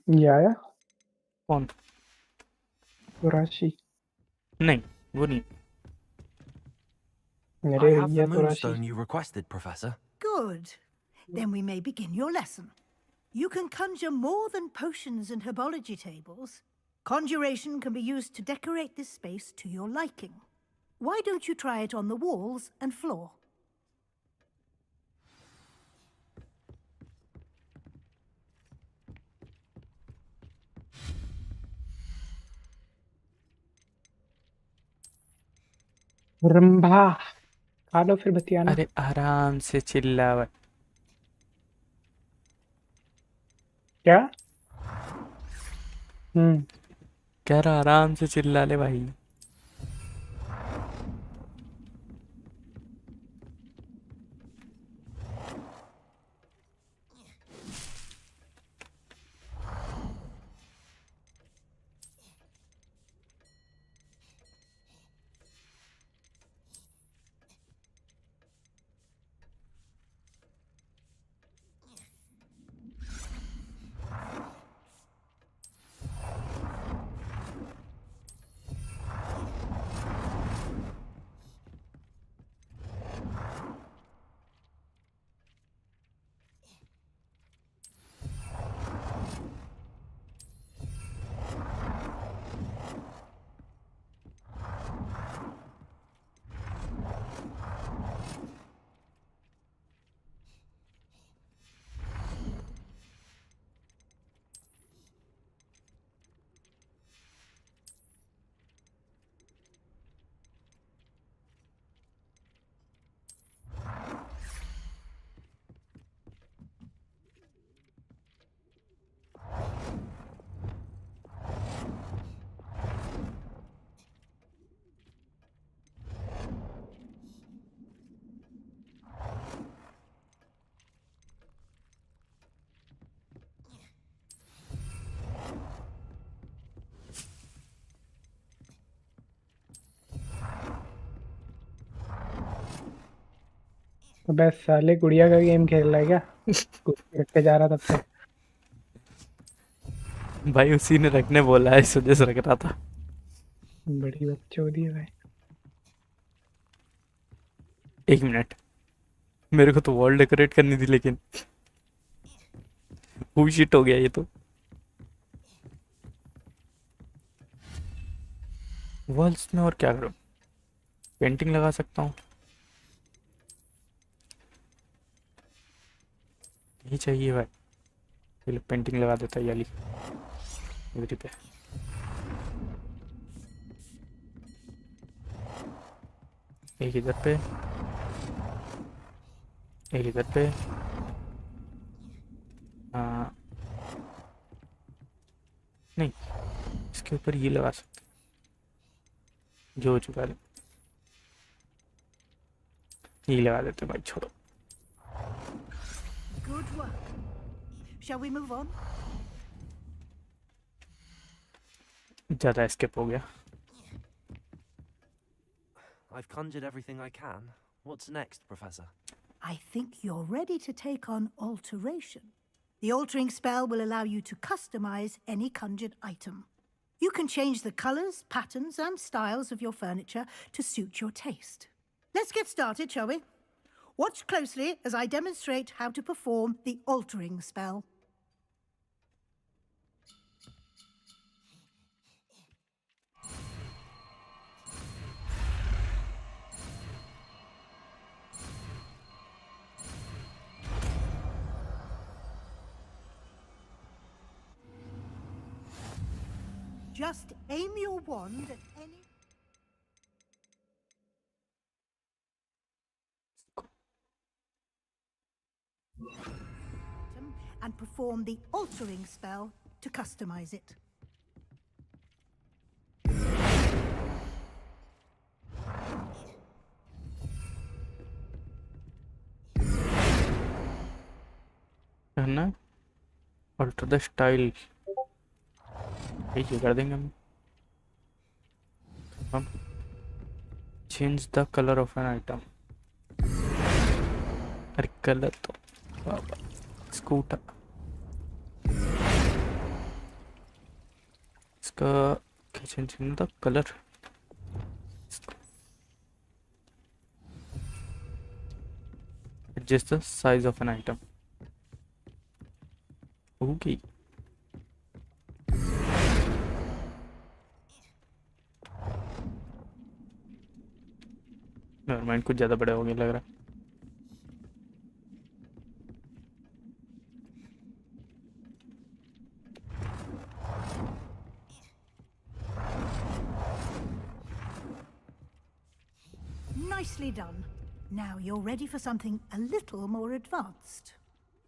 ये आया कौन? वो राशि। नहीं, वो नहीं। मेरे I have ये the तो राशि। moonstone you requested, Professor. Good. Then we may begin your lesson. You can conjure more than potions and herbology tables. Conjuration can be used to decorate this space to your liking. Why don't you try it on the walls and floor? Rambha खा लो फिर बतियाना। अरे आराम से चिल्ला भाई। क्या? हम्म कह रहा आराम से चिल्ला ले भाई। तो बस साले गुड़िया का गेम खेल रहा है क्या? कुर्सी रख के जा रहा तब से। भाई उसी ने रखने बोला है, इस वजह से रख रहा था। बड़ी बकचोदी है भाई। 1 मिनट, मेरे को तो वॉल डेकोरेट करनी थी लेकिन हुई शिट हो गया ये तो। वॉल्स में और क्या करूं? पेंटिंग लगा सकता हूँ, यही चाहिए भाई। पहले पेंटिंग लगा देता है याली इधर पे। एक इधर पे, एक इधर पे। हाँ नहीं, इसके ऊपर ये लगा सकते, जो हो चुका है ये लगा देते भाई, छोड़ो। Good work. Shall we move on? ज़्यादा एस्केप हो गया। I've conjured everything I can. What's next, Professor? I think you're ready to take on alteration. The altering spell will allow you to customize any conjured item. You can change the colors, patterns, and styles of your furniture to suit your taste. Let's get started, shall we? Watch closely as I demonstrate how to perform the altering spell. Just aim your wand at any... item and perform the altering spell to customize it. करना alter the style ये कर देंगे हम change the colour of an item अरे colour तो scooter इसका क्या change करना था colour adjust the size of an item. Okay. Never mind कुछ ज्यादा बड़े हो गए लग रहा है. Nicely done. Now you're ready for something a little more advanced.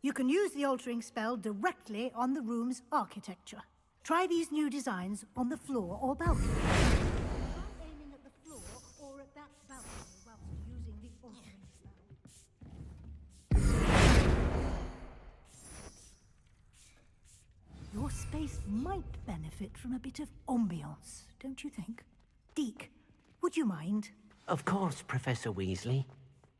You can use the altering spell directly on the room's architecture. Try these new designs on the floor or balcony. Try aiming at the floor or at that balcony whilst using the altering spell. Your space might benefit from a bit of ambiance, don't you think? Deke, would you mind? Of course, Professor Weasley.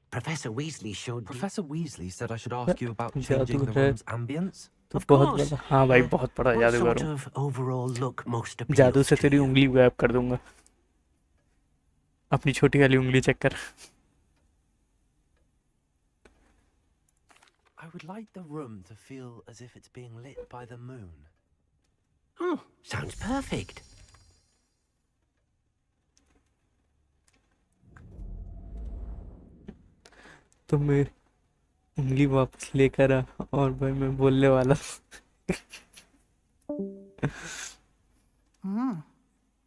Professor Weasley showed Professor Weasley said I should ask you about changing the Jadugar. room's ambience. तो Of बहुत course. बड़ा हाँ भाई बहुत बड़ा what जादूगर sort हूँ. of overall look most जादू appeals से to तेरी you? उंगली गायब कर दूंगा. अपनी छोटी वाली उंगली चेक कर. I would like the room to feel as if it's being lit by the moon. Oh, sounds perfect. तो मेरी उंगली वापस लेकर आ और भाई मैं बोलने वाला.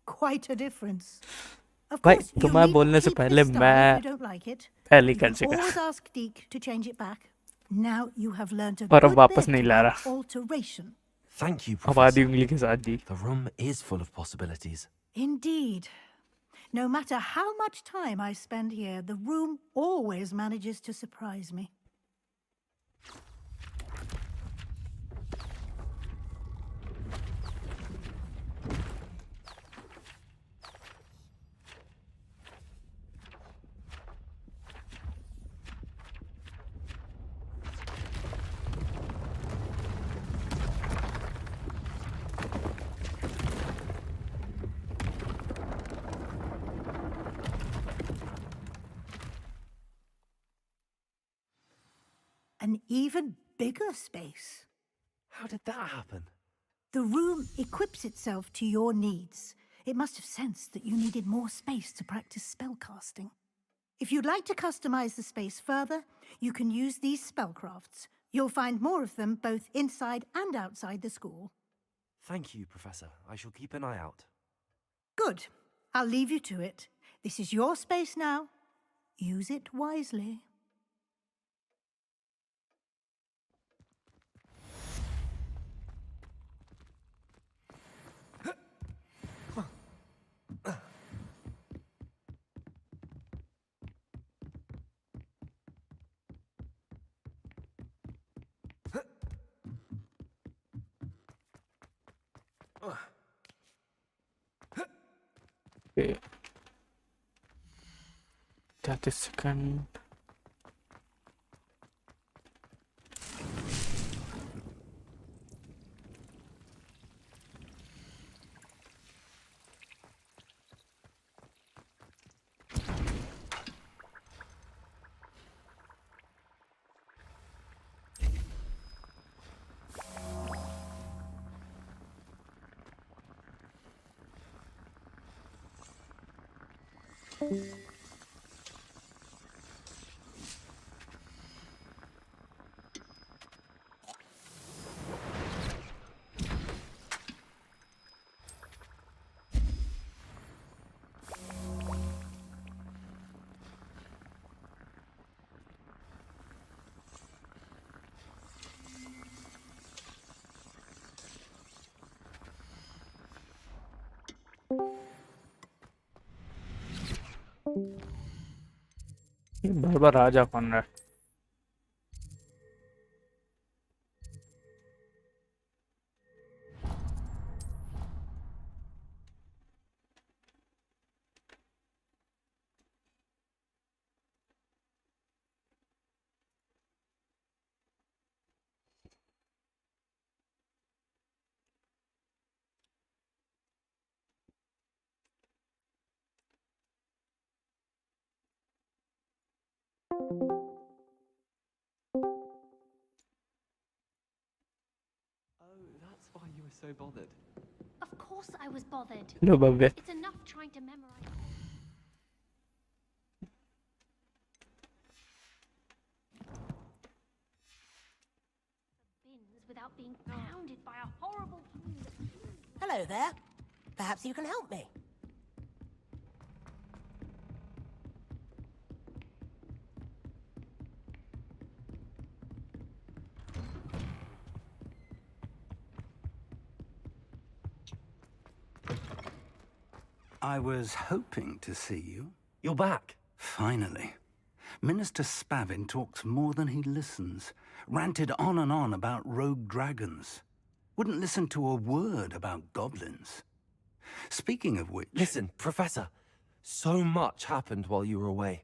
Quite a difference. Of भाई course, you तुम्हारे needn't बोलने से keep पहले this style if मैं you don't like it. पहले You कर can चुका. always ask Deke to change it back. Now you have learnt a और अब good वापस bit नहीं ला about रहा. alteration. Thank you, अब आधी Professor. उंगली के साथ जी. The room is full of possibilities. Indeed. No matter how much time I spend here, the room always manages to surprise me. An even bigger space. How did that happen? The room equips itself to your needs. It must have sensed that you needed more space to practice spellcasting. If you'd like to customize the space further, you can use these spellcrafts. You'll find more of them both inside and outside the school. Thank you, Professor. I shall keep an eye out. Good. I'll leave you to it. This is your space now. Use it wisely. Okay. 30 seconds. बार बार राजा कौन रहा है? Oh, that's why you were so bothered. Of course I was bothered. Low Bhavya, It's enough trying to memorize bins without being pounded by a horrible fiend. Hello there. Perhaps you can help me. I was hoping to see you. You're back. Finally. Minister Spavin talks more than he listens. Ranted on and on about rogue dragons. Wouldn't listen to a word about goblins. Speaking of which... Listen, Professor. So much happened while you were away.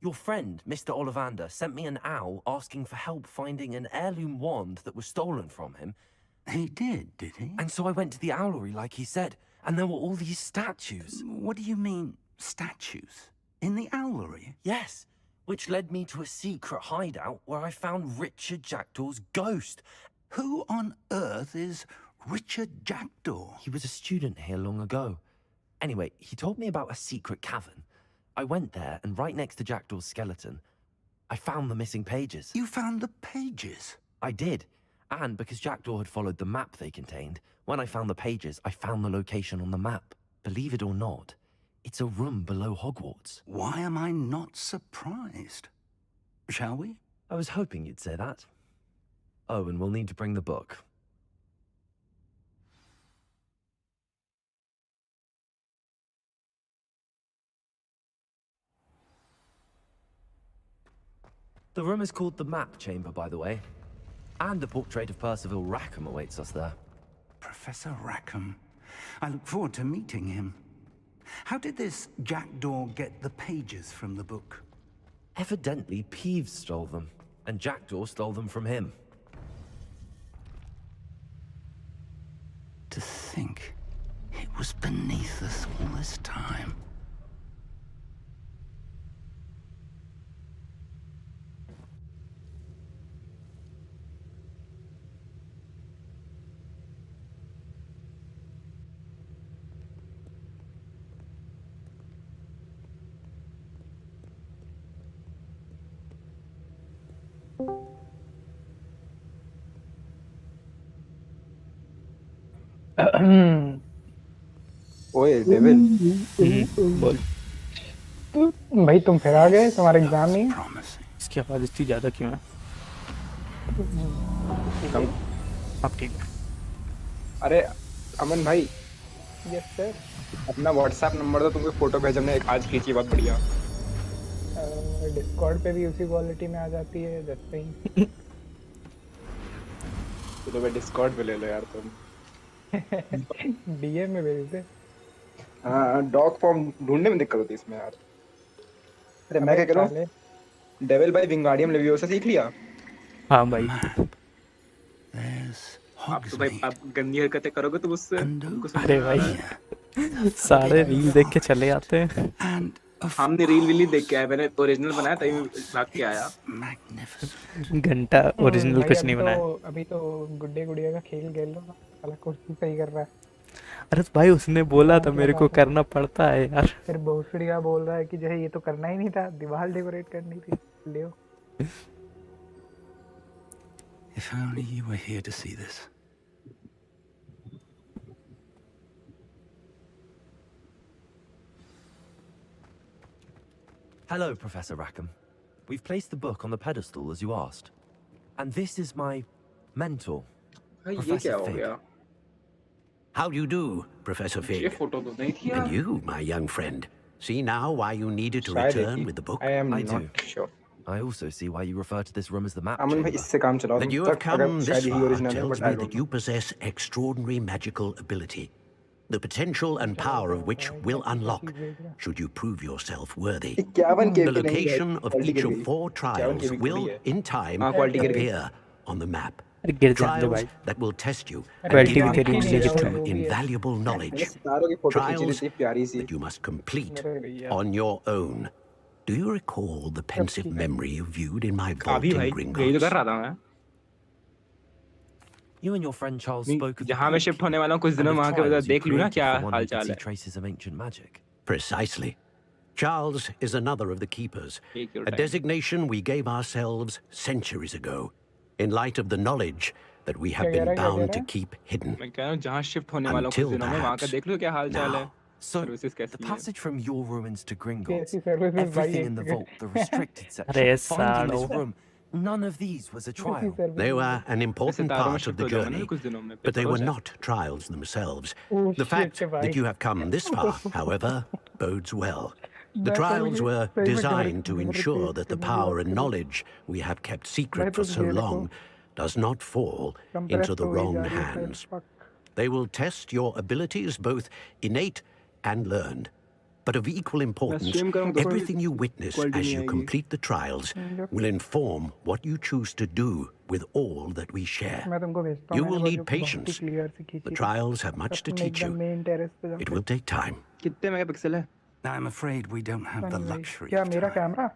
Your friend, Mr. Ollivander, sent me an owl asking for help finding an heirloom wand that was stolen from him. He did he? And so I went to the owlery like he said, and there were all these statues. What do you mean, statues? In the owlery? Yes, which led me to a secret hideout where I found Richard Jackdaw's ghost. Who on earth is Richard Jackdaw? He was a student here long ago. Anyway, he told me about a secret cavern. I went there, and right next to Jackdaw's skeleton, I found the missing pages. You found the pages? I did. And because Jackdaw had followed the map they contained, when I found the pages, I found the location on the map. Believe it or not, it's a room below Hogwarts. Why am I not surprised? Shall we? I was hoping you'd say that. Oh, and we'll need to bring the book. The room is called the Map Chamber, by the way. And the portrait of Percival Rackham awaits us there. Professor Rackham. I look forward to meeting him. How did this Jackdaw get the pages from the book? Evidently, Peeves stole them, and Jackdaw stole them from him. To think it was beneath us all this time. ओए devil बोल। भाई तुम फिर आ गए, तुम्हारा exam नहीं है? Promising. इसकी आवाज इतनी ज्यादा क्यों है? अब ठीक है। अरे अमन भाई, यस सर। अपना व्हाट्सएप नंबर दो, तुमको फोटो भेज, हमने आज खींची, बहुत बढ़िया। डिस्कॉर्ड पे भी उसी क्वालिटी में आ जाती है जैसे ही। तो भाई डिस्कॉर्ड पे ले लो यार तुम। डीएम में भेज दे। हाँ, डॉग फॉर्म ढूंढने में दिक्कत होती है इसमें यार। अरे मैं क्या कह रहा हूँ, डेविल भाई विंगार्डियम लेवियोसा सीख लिया? हाँ भाई। There's आप तो भाई आप गंदी हरकतें करोगे तो उससे अरे भाई सारे रील देख के चले आते हैं। and a हमने रील विली देख के आए, मैंने ओरिजिनल बनाया तभी भाग के आया। magnificent. घंटा ओरिजिनल भाई कुछ नहीं बनाया। अभी तो गुड्डे गुड़िया का खेल खेल लो, साला कुर्सी सही कर रहा है। अरे भाई उसने बोला था मेरे को करना पड़ता है यार। फिर भोसड़िया बोल रहा है कि जो है ये तो करना ही नहीं था, दीवार डेकोरेट करनी थी। ले If only you were here to see this. Hello, Professor Rackham. We've placed the book on the pedestal as you asked. And this is my mentor, भाई ये Professor क्या हो Fig. गया? How do you do, Professor ये Fig? Photo तो नहीं थी And यार। you, my young friend, see now why you needed to शायद return थी। with the book? I am I do. not sure. I also see why you refer to this room as the map अमन भाई chamber. इससे काम चलाओ That तुम you have तक, अगर come this शायद यही far ओरिजिनल है, tells but I me don't that know. you possess extraordinary magical ability, the potential and power of which will unlock should you prove yourself worthy. 51 The के भी नहीं location है, of quality each गिर of गई। 4 trials 51 के भी will, थोड़ी है। in time, हाँ, quality गिर गई। appear on the map. अरे गिर जाने दे Trials भाई। that will test you and quality give भी you तेरी नहीं इसलिए access रहा गिर वो to भी है। invaluable मैंने knowledge. सितारों की फोटो खींची Trials थी प्यारी सी। that you must complete मेरे भैया on your own. Do you recall the pensive ठीक है। memory you viewed in my vault अभी in भाई यही तो Gringotts? कर रहा था मैं। You and your friend Charles नहीं, spoke of the जहाँ मैं book शिफ्ट होने वाला हूँ कुछ and दिनों of में वहाँ के बाद trials you देख लूँ ना created क्या for one who could हालचाल see है। traces of ancient magic. Precisely. Charles is another of the keepers, Take your a time. designation we gave ourselves centuries ago, in light of the knowledge that we have क्या कह been रहा है, क्या कह bound रहा to है? keep hidden. मैं कह रहा हूँ जहाँ शिफ्ट होने वाला हूँ कुछ Until दिनों में वहाँ का perhaps देख लो क्या हालचाल है। now. So, सर्विसेज the कैसी है? passage from your ruins to Gringotts, कैसी सर्विसेज भाई, everything एक in the second. vault, the restricted section, अरे finding this सालो। room, none of these was a कैसी trial. They services? were an important सितारों में part of शिफ्ट the हो जाऊंगा ना journey, कुछ दिनों में। but they पेपर हो were जाए। not trials themselves. Oh The fact shit भाई। that you have come this far, however, bodes well. The मैं तो trials मुझे were सही में designed to घर ensure पे that the करने की power बात and करूँ। knowledge we have kept भाई secret for तो so ये देखो, long does not fall compress into the तो हुई wrong जा रही है शायद। hands. Fuck. They will test your abilities, both innate and learned. But of equal मैं importance, स्ट्रीम करूँ तो everything you witness quality as नहीं you आएगी। complete the trials will inform what you choose to do with all that we share. मैं तुमको भेजता हूँ, You मैंने will वो need जो बहुत ही patience. क्लियर से The खींची थी। trials have much to तुम teach एकदम you. मेन टेरेस पे It जाके। will take time. कितने मेगापिक्सल है? I'm afraid we don't have the नहीं भाई, luxury क्या of मेरा time. Camera?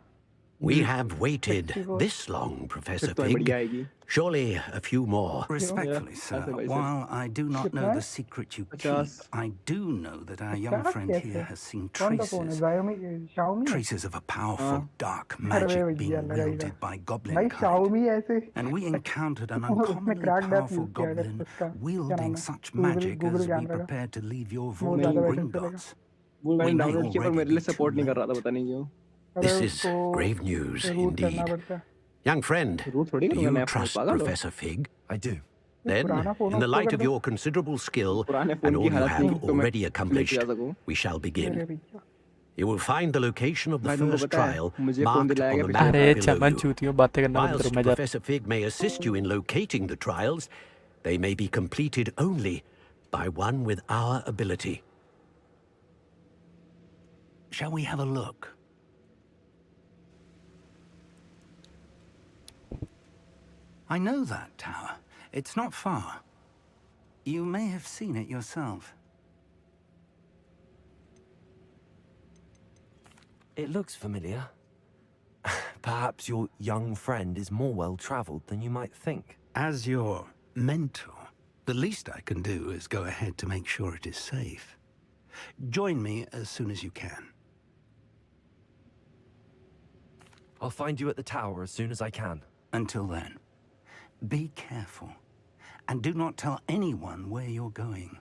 We have waited 64. this long, Professor फिर तो बढ़िया Fig. आएगी। Surely a few more. Respectfully, Yeah, sir, that's what I said. while I do not know कितना the है? secret you 50. keep, I do know that our young 50 friend कैसे? here has seen कौन सा phone है? traces. Xiaomi Xiaomi है? Traces of a powerful dark अरे magic भैया being लगाएगा। wielded by goblin भाई kind. Xiaomi ऐसे। And we encountered an उसने uncommonly cracked that powerful use किया अगर goblin उसका क्या नाम wielding है? such Google magic Google as we camera का। prepared to leave your वो vault in ज़्यादा बेटर चलेगा। Gringotts. वो मैंने We may डाउनलोड किया पर already मेरे be लिए सपोर्ट too नहीं कर रहा था, late. पता नहीं क्यों। अरे This is उसको grave news रूट करना indeed. पड़ता है। Young friend, रूट थोड़ी do करूँगा you मैं, trust पागल हो। Professor Fig? I do. Then, पुराना फोन in the उसको light कर of दो। your considerable skill पुराने and फोन all की you हालत have नहीं तो मैं already लेके accomplished, जा सकूँ। we shall मेरे begin. भैया। You will find the location of the भाई तुमको first पता है, trial मुझे फोन marked दिलाया on गया the पिछले map अरे below चमन you. चूतियों बातें करना बंद करो, Whilst मैं जाता Professor Fig may assist you in locating the trials, they may be completed only by one with our ability. Shall we have a look? I know that tower. It's not far. You may have seen it yourself. It looks familiar. Perhaps your young friend is more well-traveled than you might think. As your mentor, the least I can do is go ahead to make sure it is safe. Join me as soon as you can. I'll find you at the tower as soon as I can. Until then, be careful. And do not tell anyone where you're going.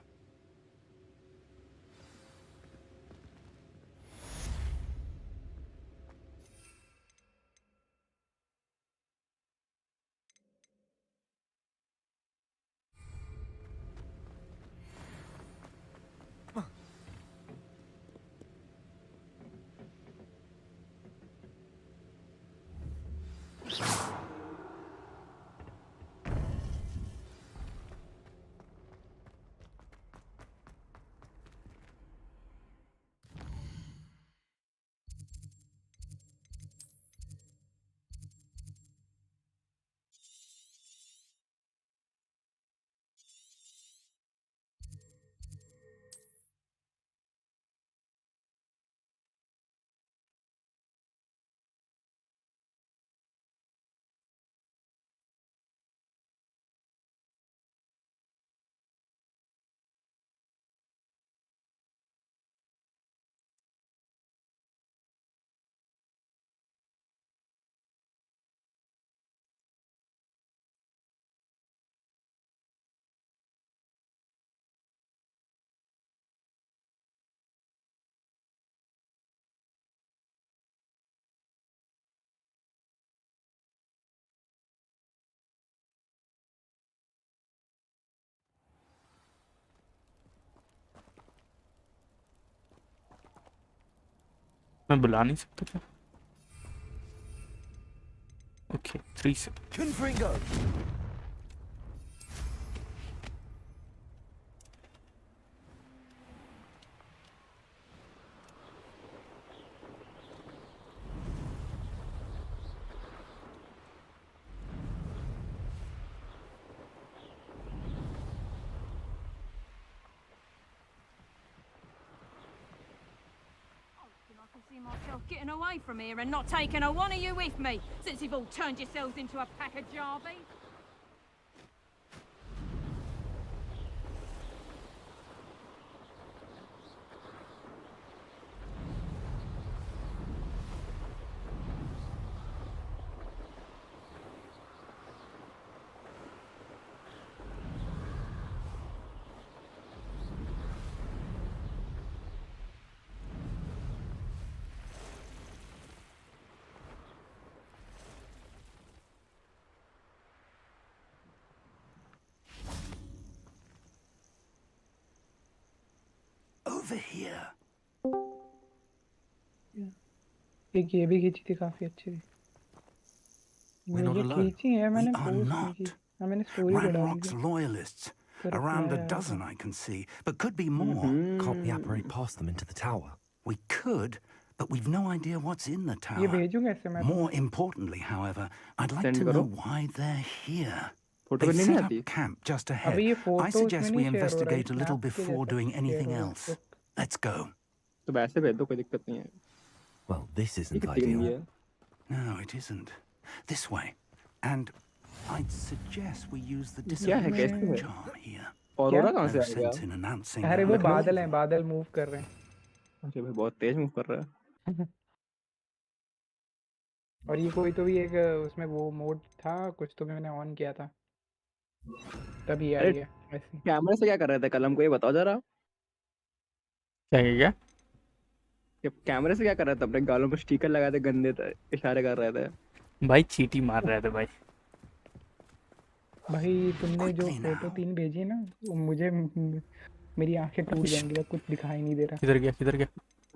मैं बुला नहीं सकता क्या? Okay 3 से Confringo! I can see myself getting away from here and not taking a one of you with me, since you've all turned yourselves into a pack of jarbies. Over here. एक ये भी खींची थी, काफी अच्छी थी। We're not ये alone. खींची है, मैंने We are पोस्ट नहीं की। not. हाँ, मैंने स्टोरी पे डाली Ranrock's थी। loyalists. फिर Around a मैं- dozen I can see, but could be more. Can't we apparate past them into the tower? We could, but we've no idea what's in the ये tower. भेजूं कैसे मैं? More importantly, however, I'd like Send to करो। know why they're here. Photo They've करनी set नहीं up आती? camp just ahead. अभी ये I photo उसमें suggest we नहीं share हो रहा है, investigate a little snap के before जैसा doing share anything हो रहा है। else. Let's go. तो वैसे भेज दो, कोई दिक्कत नहीं है। Well, this ये isn't कितनी गंदी ideal. है? No, it isn't. This way. And I'd suggest we use the क्या है, कैसे disappearing है? charm here. औरोरा क्या? कहाँ से No आ गया? sense in announcing अरे our वो लखनऊ? बादल हैं, arrival. बादल मूव कर रहे हैं। अरे भाई बहुत तेज मूव कर रहा है। और ये कोई तो भी एक उसमें वो मोड था कुछ, तो मैंने ऑन किया था, तभी आ अरे गया ऐसे। कैमरे से क्या कर रहे थे कलम को, ये बताओ जरा। क्या? ये कैमरे से क्या कर रहे थे? अपने गालों पर स्टिकर लगाए थे, गंदे थे, इशारे कर रहे थे। भाई चीटी मार रहे थे भाई। भाई तुमने जो Quickly फोटो now. 3 भेजी ना, वो मुझे मेरी आंखें टूट जाएंगी, अब कुछ दिखाई नहीं दे रहा। किधर गया?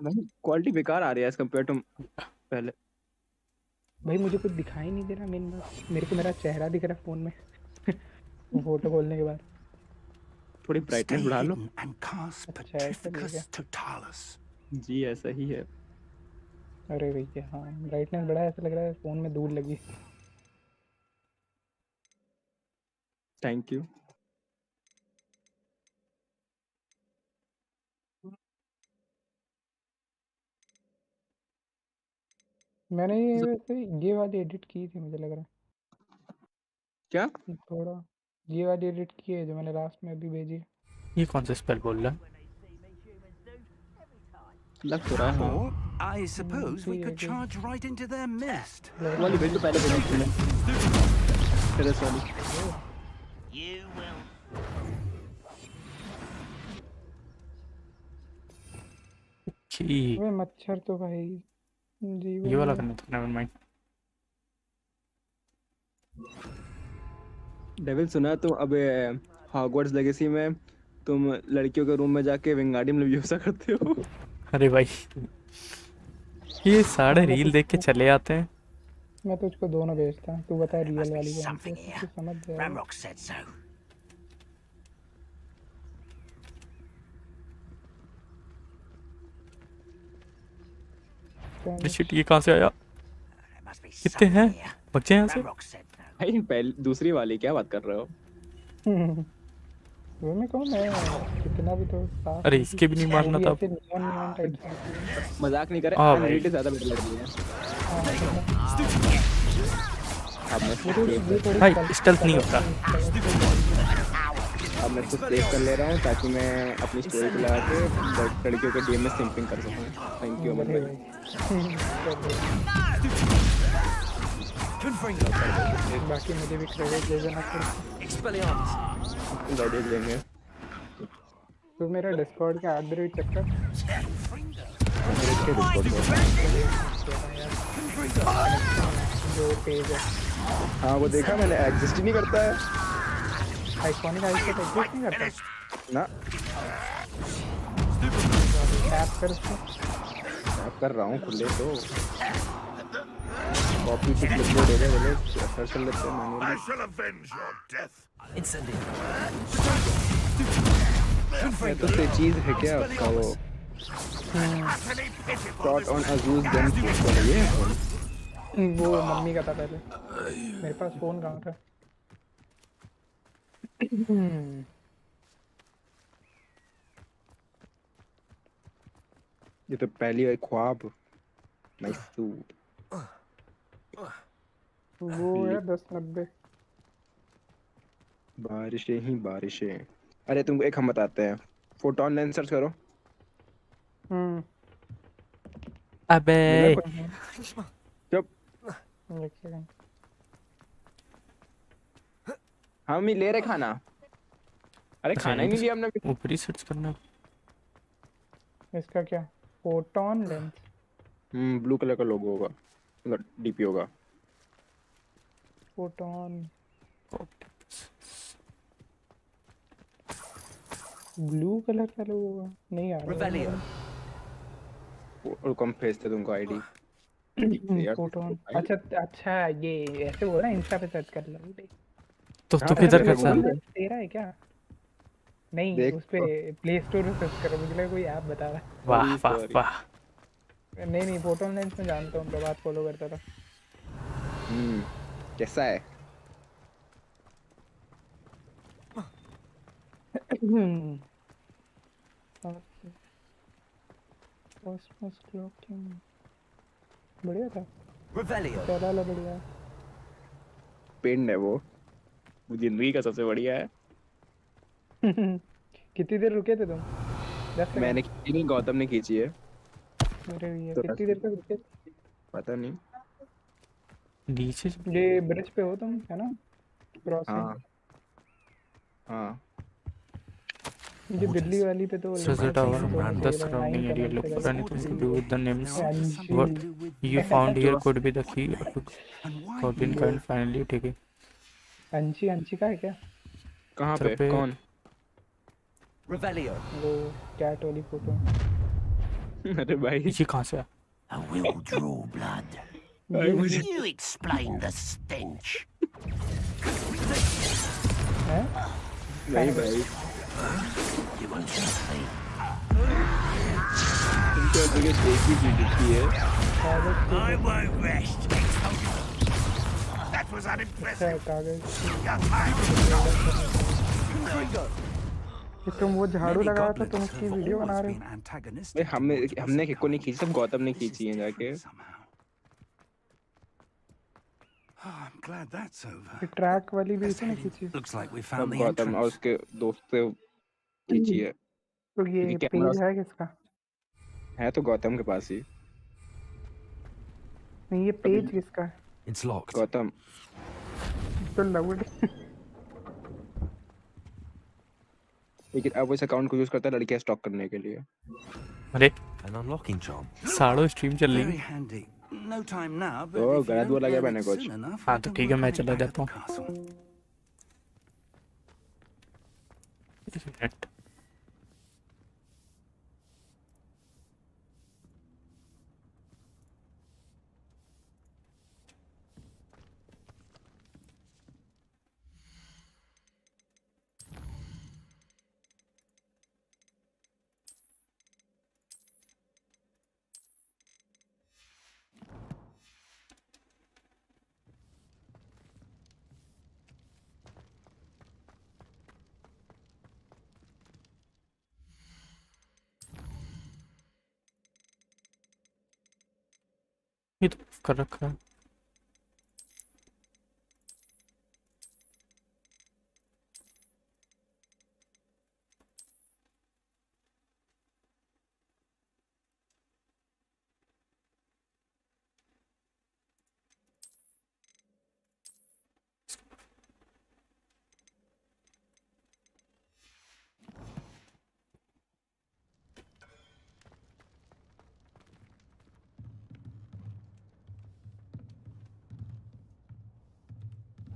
नहीं, क्वालिटी बेकार आ रही है एज कम्पेयर टू पहले। भाई मुझे कुछ दिखाई नहीं दे रहा, मेन बात मेरे को मेरा चेहरा दिख रहा है फोन में वो फोटो खोलने के बाद। थोड़ी Stay ब्राइटनेस बढ़ा लो। hidden and cast अच्छा, ऐसा भी है क्या? Petrificus Totalis. जी ऐसा ही है। अरे भैया हाँ, ब्राइटनेस बढ़ा, ऐसा लग रहा है फोन में धूल लगी। Thank you. मैंने ये वैसे ये वाली एडिट की थी, मुझे लग रहा क्या? है थोड़ा ये वाली एडिट की है जो मैंने लास्ट में अभी भेजी। ये कौन सा स्पेल बोल रहा है? लग तो रहा है हाँ। Or, I suppose we see could again. charge right into their midst. वो वाली भेज दो पहले, भेज तुमने टेरेस वाली। ठीक, अबे मच्छर तो भाई जीवन ये वाला में- करना था, नेवर माइंड। डेविल सुना तुम अब हॉगवर्ट्स लेगेसी में तुम लड़कियों के रूम में जाके विंगार्डियम लव्योसा करते हो। अरे भाई ये सारे रील देख के चले आते हैं। मैं तुझको दोनों भेजता हूँ, तू बता रियल must be वाली कौन सी something है, here. तू समझ जाएगा। Ramrock said so. शिट, ये कहाँ से आया? There must be कितने हैं? something here. बच्चे यहाँ से? Ramrock said no. भाई पहले दूसरी वाली क्या बात कर रहे हो? वो में कौन है, कितना भी तो साफ। अरे इसके भी नहीं मारना था। ऐसे नियॉन टाइप से। मजाक नहीं करे, हाँ भाई। रियलिटी ज्यादा बेटर लग रही है। अब मैं इसको सेव कर- भाई स्टेल्थ नहीं होता। अब मैं इसको सेव कर ले रहा हूँ ताकि मैं अपनी स्टोरी को लगा के लड़कियों के डीएम में सिंपिंग कर सकूँ। थैंक यू अमन भाई। बाकी मुझे भी क्रेडिट दे देना फिर। दे देंगे। तो मेरा डिस्कॉर्ड का @ चेक कर। जो पेज है, हाँ वो देखा मैंने, एग्जिस्ट ही नहीं करता है आइकॉनिक आइकन एग्जिस्ट नहीं करता ना। टैप कर उसको। अब कर रहा हूँ खुले तो कॉपी से क्लिपबोर्ड हो गया चलो सर्च कर लेते हैं मैनुअली। तो से चीज है क्या उसका वो शॉट ऑन अजूज गन फुट ये वो मम्मी का था पहले, मेरे पास फोन कहाँ था। ये तो पहली बार ख्वाब मैसूर वो है 1090। बारिशें ही बारिशें। अरे तुमको एक हम बताते हैं, फोटोन लेंस सर्च करो। अबे मिला कुछ? चुप। एक सेकंड। हम ही ले रहे खाना। अरे खाना ही नहीं लिया हमने। ऊपर ही सर्च करना। इसका क्या फोटोन लेंस? ब्लू कलर का लोगो होगा, मतलब डीपी होगा। फोटोन ब्लू कलर का लोगो नहीं आ रहा। और कम भेजते तुमको आईडी फोटोन। अच्छा अच्छा ये ऐसे बोल रहा है, इंस्टा पे सर्च कर लो। तो किधर कर फोटोन सकते? लेंस तेरा है क्या? नहीं उस पे प्ले स्टोर पे सर्च करो, मुझे लगा कोई ऐप बता रहा है। वाह वाह वाह। नहीं फोटोन लेंस में जानता हूँ, प्रभात फॉलो करता था। कैसा है? कॉस्मोस क्लॉकिंग बढ़िया था। Revelio. चला बढ़िया। पेंड है वो जिंदगी का सबसे बढ़िया है। कितनी देर रुके थे तुम? 10 सेकंड। मैंने खींची नहीं, गौतम ने खींची है। मेरे भी है। तो कितनी देर तक रुके? पता नहीं। नीचे ये ब्रिज पे हो तुम है ना? क्रॉसिंग। हाँ हाँ। ये दिल्ली वाली पे तो Visit our the surrounding area. Look for anything to do with the names. What you found here could be the key to Goblin kind. Finally, ठीक है। अंशी का है क्या? कहाँ पे? कौन? Revelio. वो कैट वाली फोटो। अरे भाई ये कहाँ से? I will draw blood. You explain the stench. है? नहीं भाई You won't trust me. तुमको अपने स्टेज की चीज दिखी है। I won't rest. That was unimpressive. तुम वो झाड़ू लगाया था, तुम उसकी वीडियो बना रहे हो? हमने किसको नहीं खींची, सब गौतम ने खींची है जाके। I'm glad that's over. Track वाली भी इसने खींची। Looks like we found the Gautam और entrance. उसके दोस्त से खींची है। तो ये पेज है किसका? है तो गौतम के पास ही। नहीं ये पेज किसका है? It's locked. गौतम। तो लाउड। लेकिन अब इस अकाउंट को यूज करता है लड़कियां स्टॉक करने के लिए। अरे An unlocking charm. साड़ो स्ट्रीम चल रही Very है। handy. No time now, but तो if you गलत don't बोला गया learn मैंने it कुछ। soon enough, हाँ I तो don't ठीक है, want मैं coming चला back जाता to the हूँ। castle. एक मिनट। ये तो कर रखा है।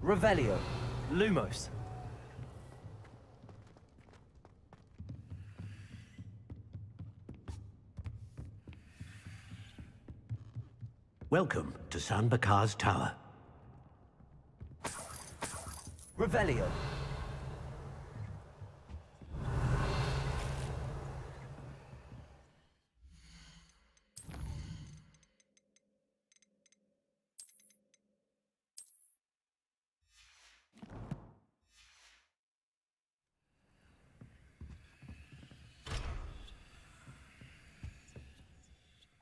Revelio. Lumos. Welcome to Sanbakar's tower. Revelio.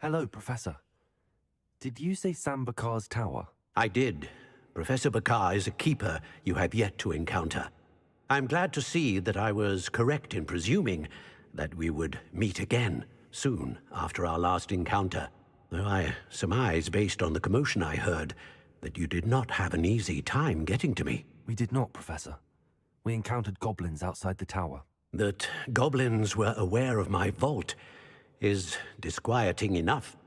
Hello, Professor. Did you say Sambakar's tower? I did. Professor Bakar is a keeper you have yet to encounter. I'm glad to see that I was correct in presuming that we would meet again soon after our last encounter, though I surmise, based on the commotion I heard, that you did not have an easy time getting to me. We did not, Professor. We encountered goblins outside the tower. That goblins were aware of my vault is disquieting enough.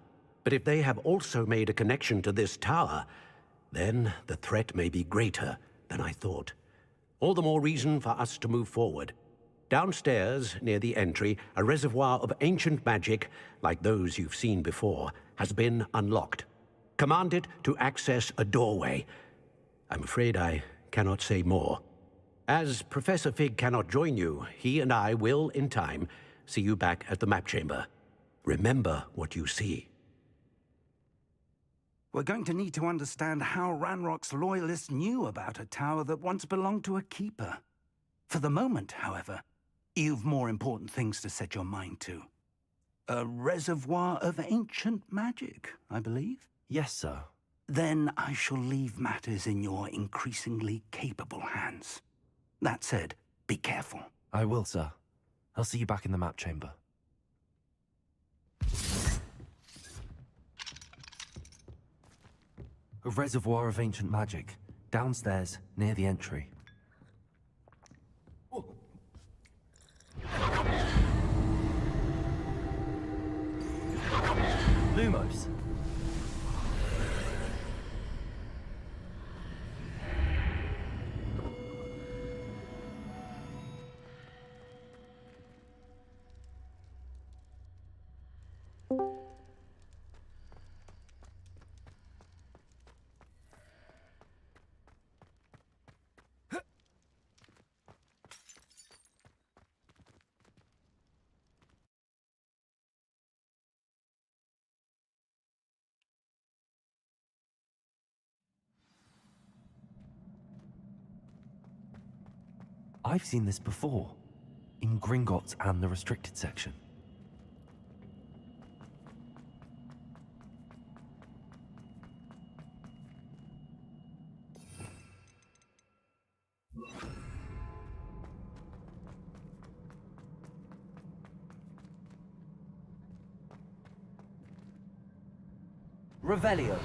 But if they have also made a connection to this tower, then the threat may be greater than I thought. All the more reason for us to move forward. Downstairs, near the entry, a reservoir of ancient magic, like those you've seen before, has been unlocked. Command it to access a doorway. I'm afraid I cannot say more. As Professor Fig cannot join you, he and I will, in time, see you back at the map chamber. Remember what you see. We're going to need to understand how Ranrock's loyalists knew about a tower that once belonged to a keeper. For the moment, however, you've more important things to set your mind to. A reservoir of ancient magic, I believe? Yes, sir. Then I shall leave matters in your increasingly capable hands. That said, be careful. I will, sir. I'll see you back in the map chamber. A reservoir of ancient magic, downstairs, near the entry. Lumos. I've seen this before, in Gringotts and the restricted section. Revelio.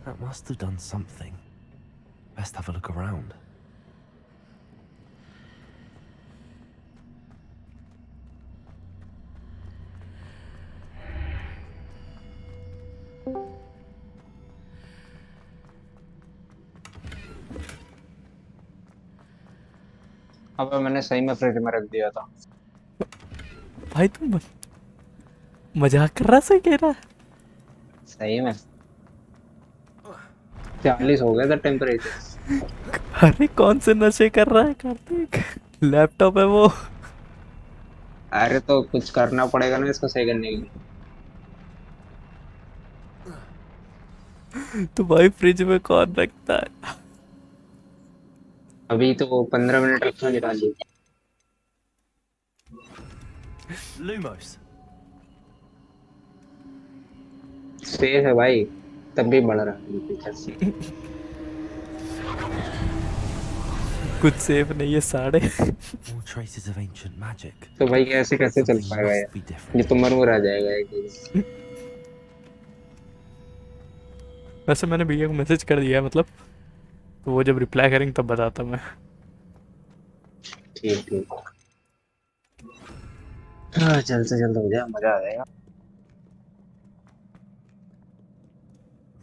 That must have done something. Best have a look around. अब मैंने सही में fridge में रख दिया था। भाई तुम मजाक कर रहा सही कह रहा? सही में 40 हो गया था टेम्परेचर। अरे कौन से नशे कर रहा है कार्तिक? लैपटॉप है वो। अरे तो कुछ करना पड़ेगा ना इसको सही करने के लिए। तो भाई फ्रिज में कौन रखता है? अभी तो 15 मिनट रखना निकाल ली। Lumos. सेफ है भाई, तब भी बढ़ रहा है पीछे से। कुछ सेफ नहीं है साढ़े। More traces of ancient magic. तो भाई ऐसे कैसे चल पाएगा यार? ये तो मर आ जाएगा एक दिन। वैसे मैंने भैया को मैसेज कर दिया है, मतलब तो वो जब रिप्लाई करेंगे तब बताता मैं। ठीक ठीक। हाँ जल्द से जल्द हो जाए, मजा आ जाएगा।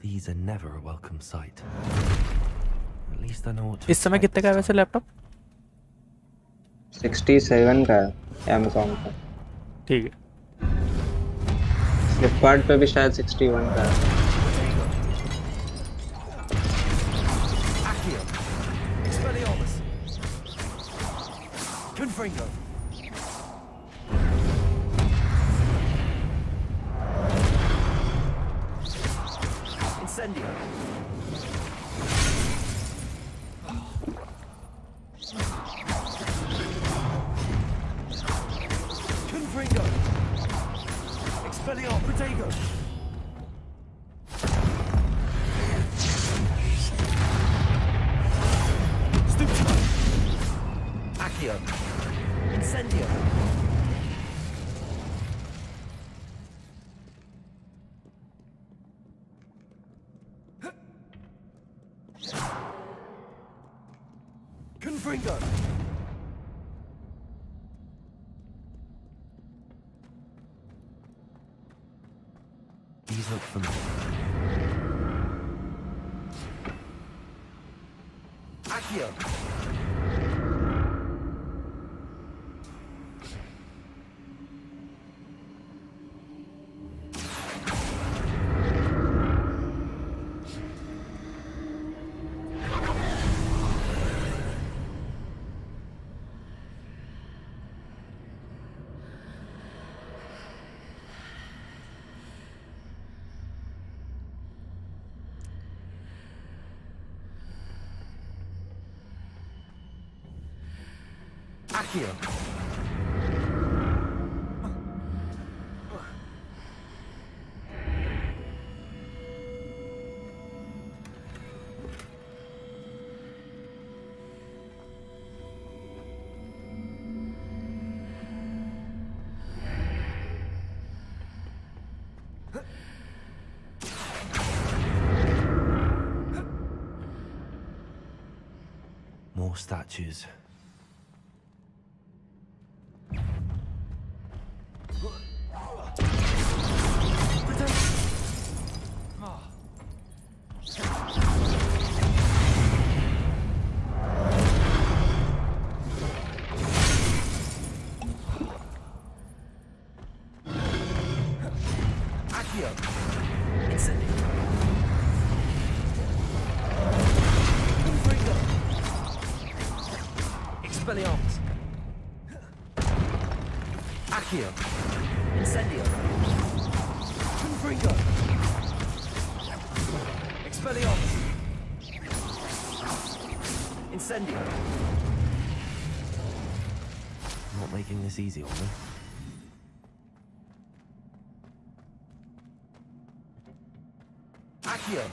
These are never a welcome sight. At least I know what to इस समय कितने का है वैसे लैपटॉप? 67 का है Amazon का। ठीक है। फ्लिपकार्ट पे भी शायद 61 का है। Accio. Expelliarmus. Confringo. Incendio. Confringo. Expelliarmus. Protego. Stupefy. Accio. Incendio. Confringo. These look familiar. Accio. Accio. More statues. Accio. Incendio. Confringo. Expelliarmus. Accio. Incendio. Confringo. Expelliarmus. Incendio. Not making this easy on me. Accio.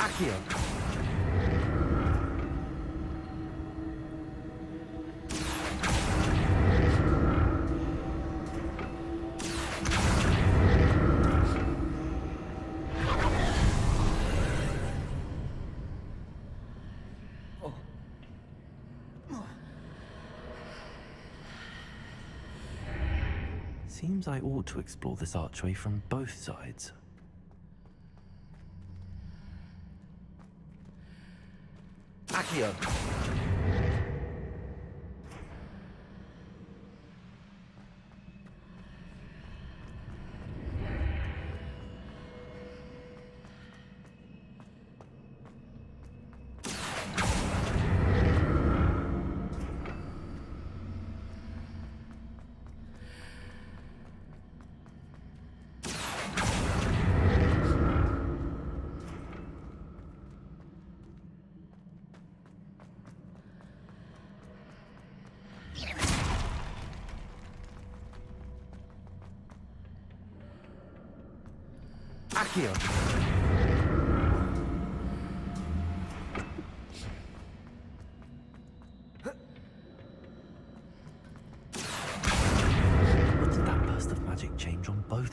Accio. Seems I ought to explore this archway from both sides. Accio. Accio.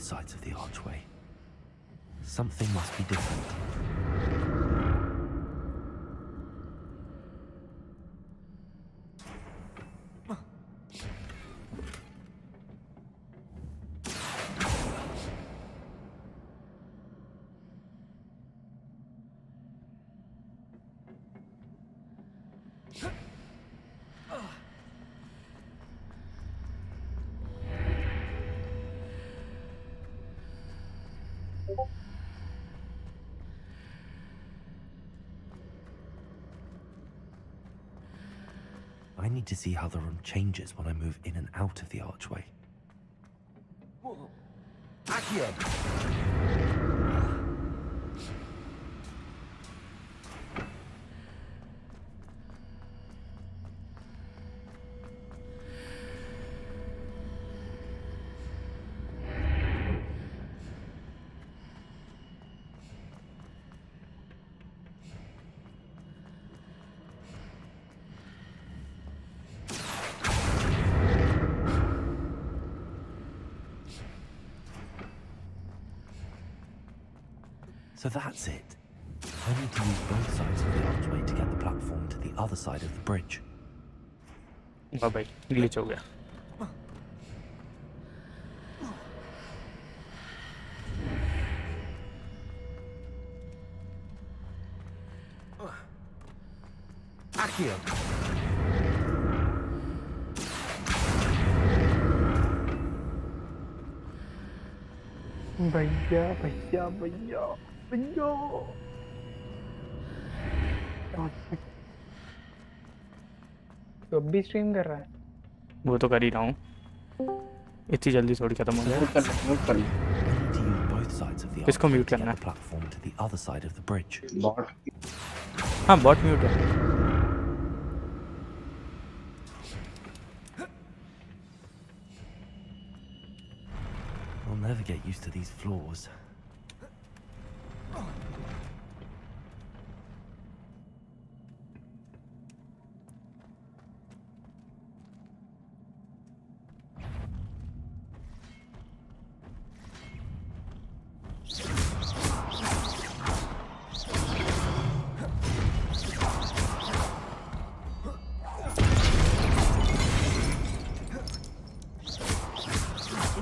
sides of the archway. Something must be different. I need to see how the room changes when I move in and out of the archway. Accio! So that's it. I need to use both sides of the archway to get the platform to the other side of the bridge. वाह भाई glitch हो गया. Accio! भैया भैया भैया भैया. तो अब भी स्ट्रीम कर रहा है. वो तो कर ही रहा हूँ. इतनी जल्दी थोड़ी खत्म हो जाए. Both sides of the किसको archway म्यूट to get करना the है? platform to the other side of the bridge. हाँ बॉट म्यूट है. I'll never get used to these floors.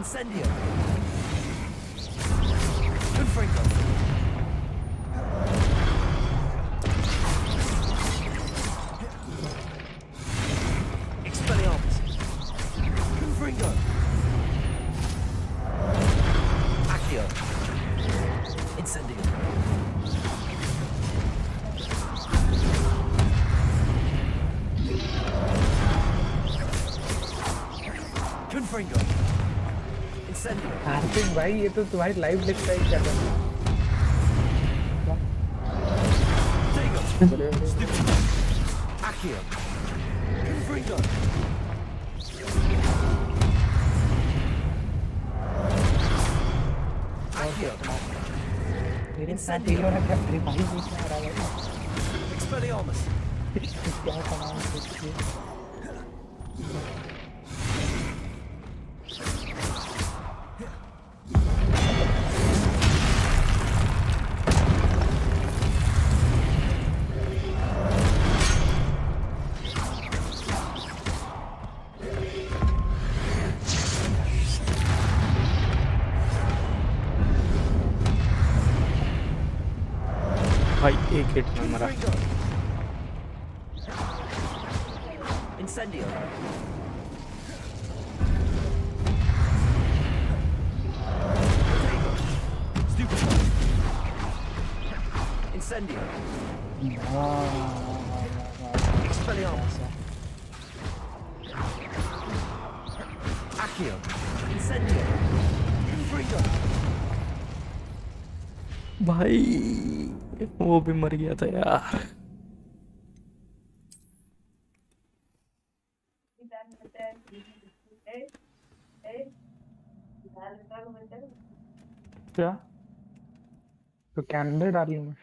Incendio! Confringo! Expelliarmus! Confringo! Accio! Incendio! Confringo! Incendio! आर्थिक भाई ये तो तुम्हारी लाइव डिस्क्राइब कर रहा है. Accio! Confringo! Accio! मेरे साथ ये वाला क्या अरे भाई बीच में आ रहा है. Expelliarmus! क्या सामान देखिए. भाई एक हिट में मरा. Incendio! Incendio! Expelliarmus! Accio! Incendio! Confringo! भाई वो भी मर गया था यार. क्या तो कैलेंडर डाली मैं.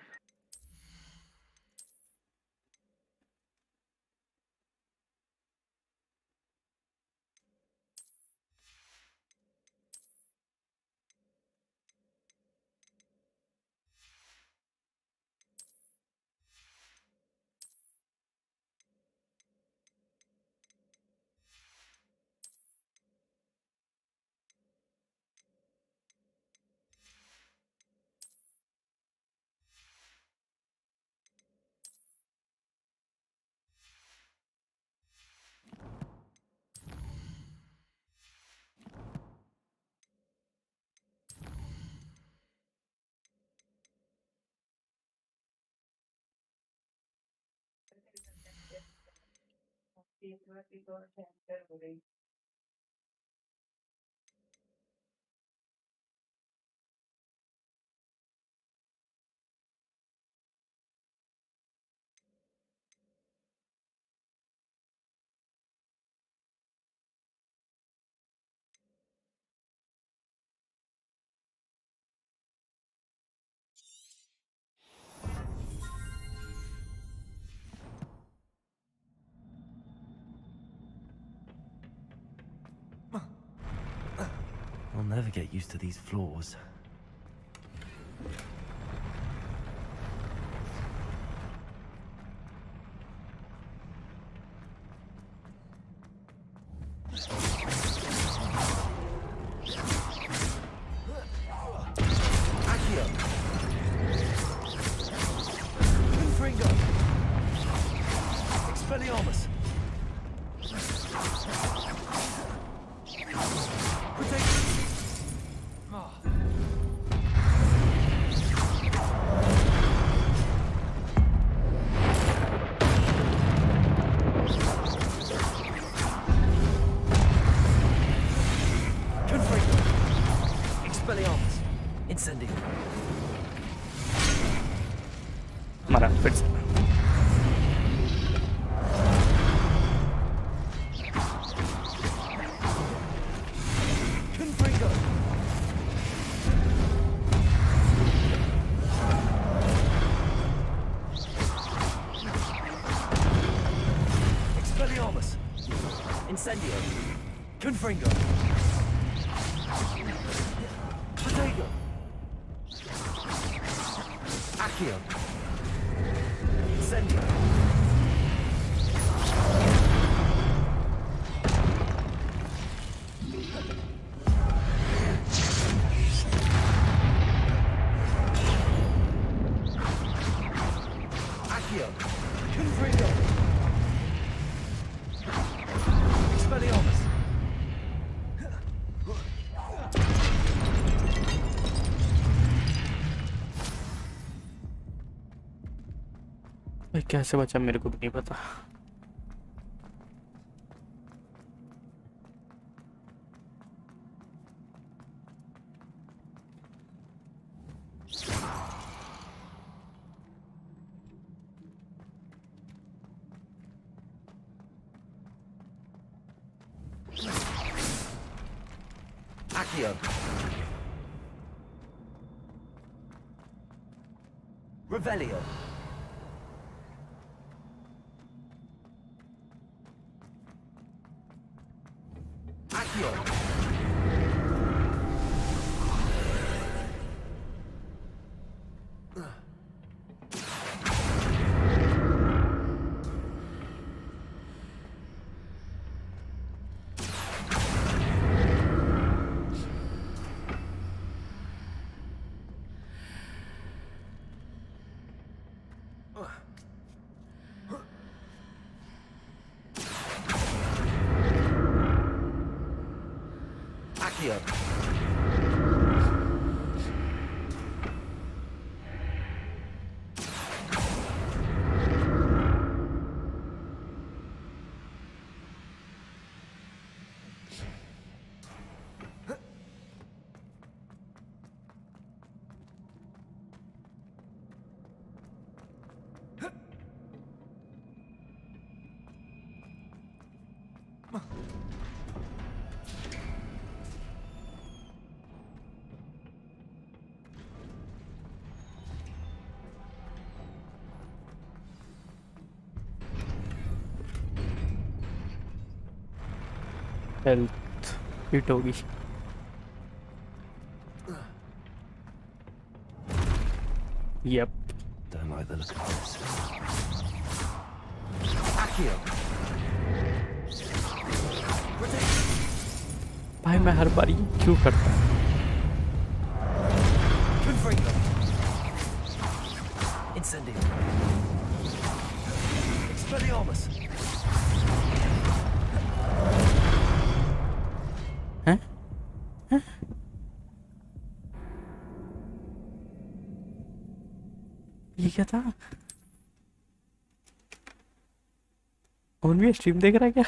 I'll never get used to these floors. मरा फिर से। Incendio. Confringo. Protego. Accio. Incendio. Accio. Confringo. Expelliarmus. भाई कैसे बचा मेरे को भी नहीं पता। Accio. Revelio. Accio. Accio. Health hit होगी। Yep. Don't like the look of this. Accio. भाई मैं हर बारी क्यों करता हूँ? Confringo. Incendio. Expelliarmus. हैं? हैं? ये क्या था? और भी स्ट्रीम देख रहा है क्या?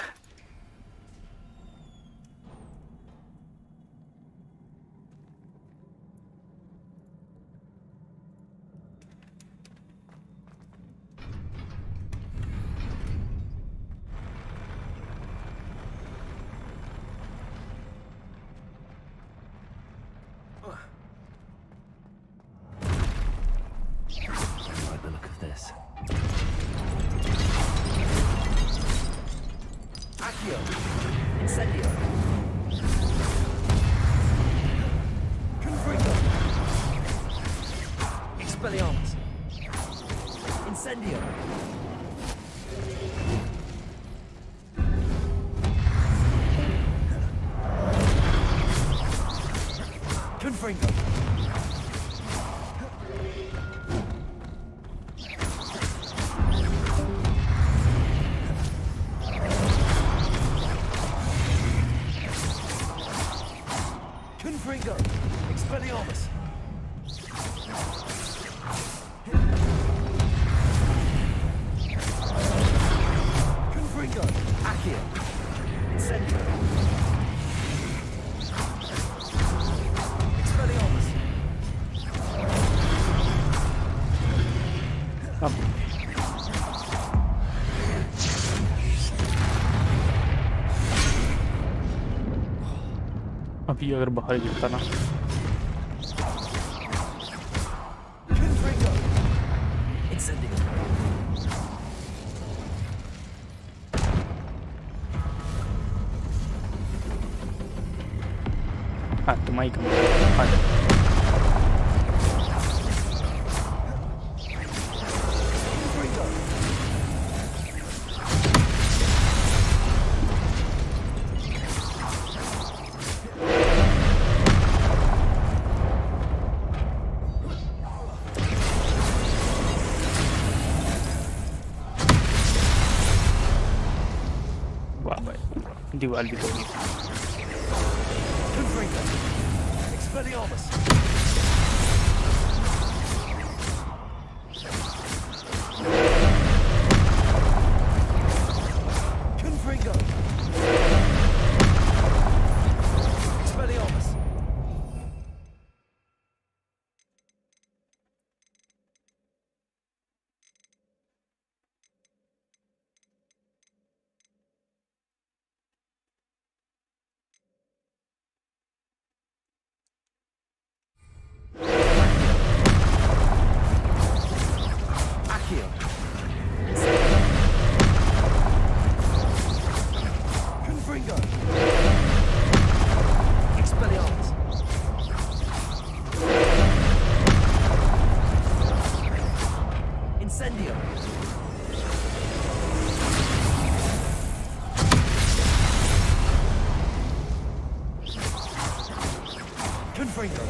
Like the look of this. Accio! Incendio! Confringo! Expelliarmus! Incendio! Confringo! Confringo! Expelliarmus! Confringo! Accio! Incendio! Expelliarmus! अभी अगर बाहर गिरता ना Confringo! Incendio! हाँ तुम्हारी कम हाँ Confringo! वाह भाई दीवार भी तोड़ी Confringo! Expelliarmus! Confringo! Expelliarmus! Accio! Confringo! Expelliarmus! Incendio! Confringo!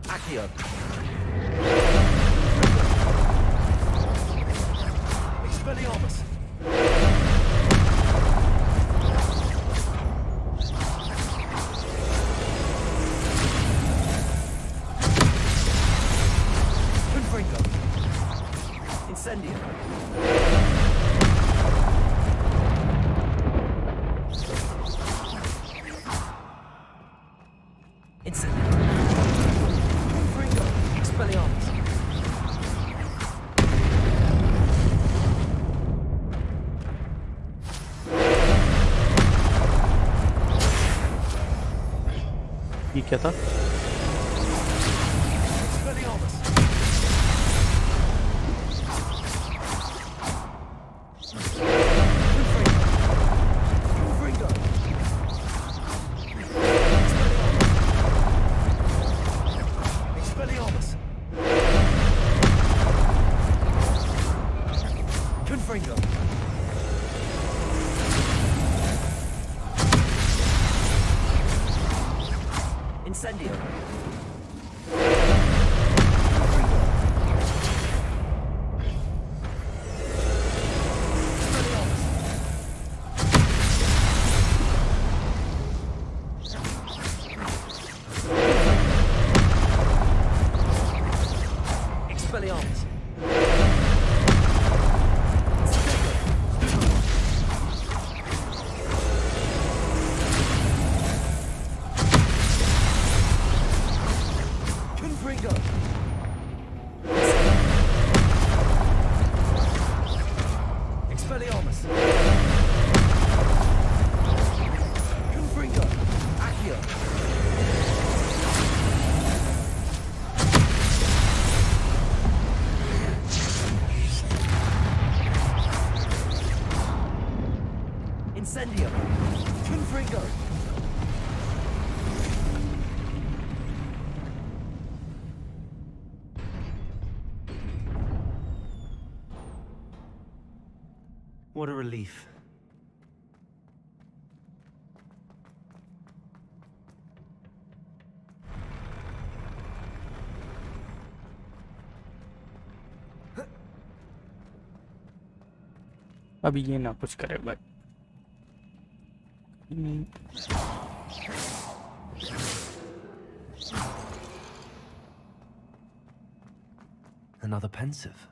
Accio! Expelliarmus! Confringo! Incendio! Incendio! Confringo! Expelliarmus! ये क्या था Expelliarmus! Confringo! Confringo! Expelliarmus! Confringo! Incendio! What a relief. अभी ये ना कुछ करे भाई. Another pensive.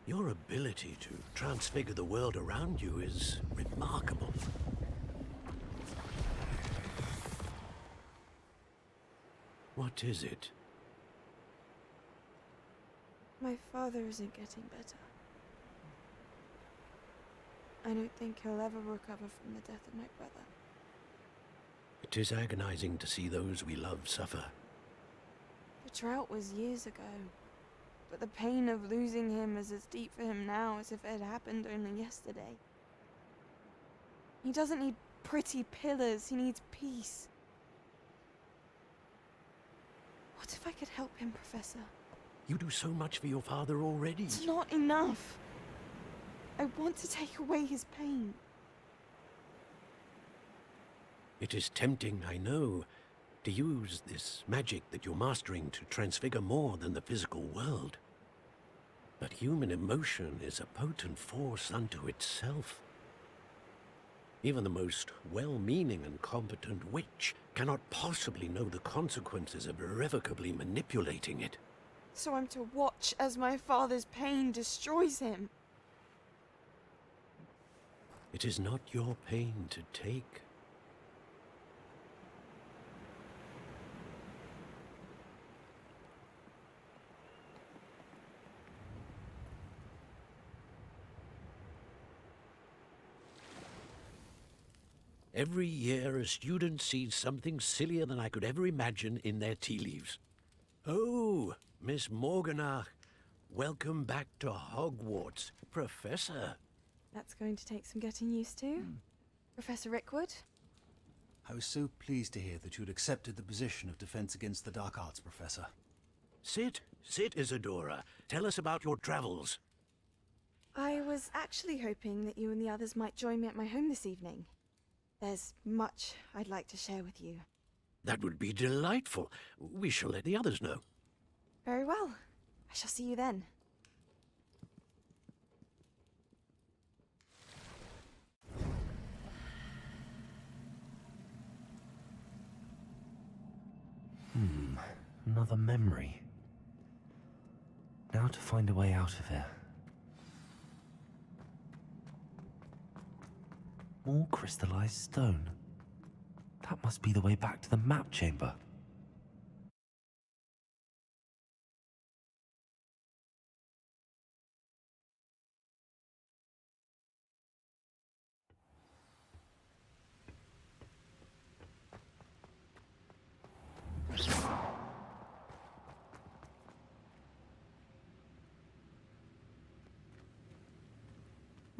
Your ability to transfigure the world around you is remarkable. What is it? My father isn't getting better. I don't think he'll ever recover from the death of my brother. It is agonizing to see those we love suffer. The drought was years ago, but the pain of losing him is as deep for him now as if it had happened only yesterday. He doesn't need pretty pillars, he needs peace. What if I could help him, Professor? You do so much for your father already. It's not enough. I want to take away his pain. It is tempting, I know, to use this magic that you're mastering to transfigure more than the physical world. But human emotion is a potent force unto itself. Even the most well-meaning and competent witch cannot possibly know the consequences of irrevocably manipulating it. So I'm to watch as my father's pain destroys him. It is not your pain to take. Every year, a student sees something sillier than I could ever imagine in their tea leaves. Oh, Miss Morganach, welcome back to Hogwarts, Professor. That's going to take some getting used to. Professor Rickwood? I was so pleased to hear that you'd accepted the position of Defense Against the Dark Arts, Professor. Sit, Isadora. Tell us about your travels. I was actually hoping that you and the others might join me at my home this evening. There's much I'd like to share with you. That would be delightful. We shall let the others know. Very well. I shall see you then. Another memory. Now to find a way out of here. More crystallized stone. That must be the way back to the map chamber.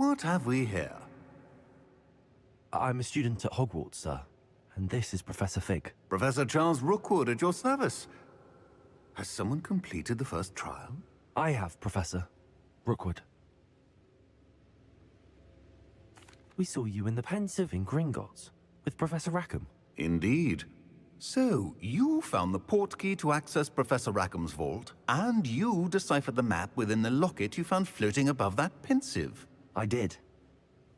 What have we here? I'm a student at Hogwarts, sir. And this is Professor Fig. Professor Charles Rookwood at your service. Has someone completed the first trial? I have, Professor Rookwood. We saw you in the Pensive in Gringotts with Professor Rackham. Indeed. So, you found the portkey to access Professor Rackham's vault, and you deciphered the map within the locket you found floating above that Pensive. I did.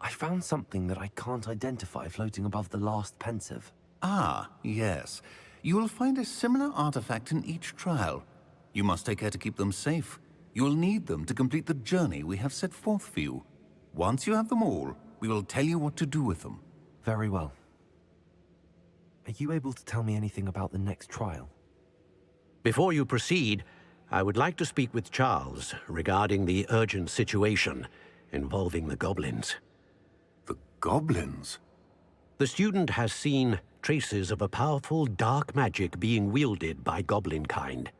I found something that I can't identify floating above the last Pensive. Ah, yes. You will find a similar artifact in each trial. You must take care to keep them safe. You will need them to complete the journey we have set forth for you. Once you have them all, we will tell you what to do with them. Very well. Are you able to tell me anything about the next trial? Before you proceed, I would like to speak with Charles regarding the urgent situation involving the goblins. The goblins? The student has seen traces of a powerful dark magic being wielded by goblin kind.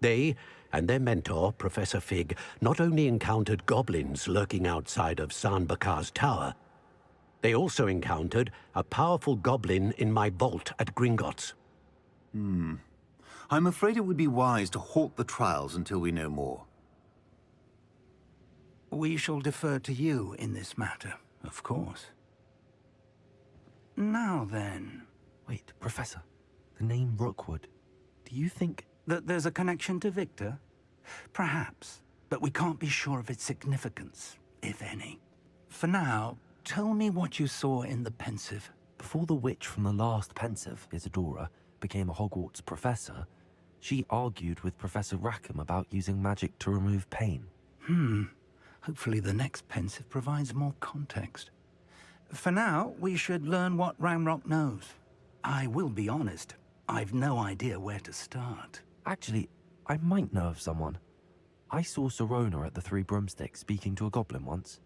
They and their mentor, Professor Fig, not only encountered goblins lurking outside of Sanbakar's tower, they also encountered a powerful goblin in my vault at Gringotts. I'm afraid it would be wise to halt the trials until we know more. We shall defer to you in this matter, of course. Now then... Wait, Professor. The name Rookwood. Do you think... that there's a connection to Victor? Perhaps, but we can't be sure of its significance, if any. For now, tell me what you saw in the Pensive. Before the witch from the last Pensive, Isadora, became a Hogwarts professor, she argued with Professor Rackham about using magic to remove pain. Hopefully the next Pensive provides more context. For now, we should learn what Ranrock knows. I will be honest, I've no idea where to start. Actually, I might know of someone. I saw Serona at the Three Broomsticks speaking to a goblin once.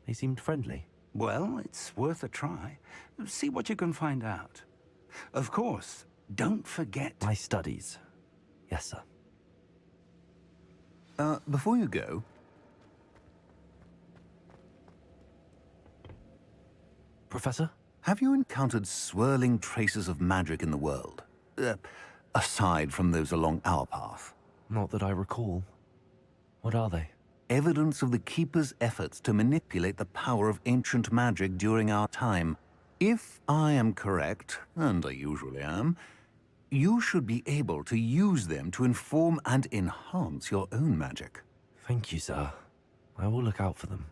They seemed friendly. Well, it's worth a try. See what you can find out. Of course, don't forget... My studies. Yes, sir. Before you go... Professor? Have you encountered swirling traces of magic in the world? Aside from those along our path? Not that I recall. What are they? Evidence of the Keeper's efforts to manipulate the power of ancient magic during our time. If I am correct, and I usually am, you should be able to use them to inform and enhance your own magic. Thank you, sir. I will look out for them.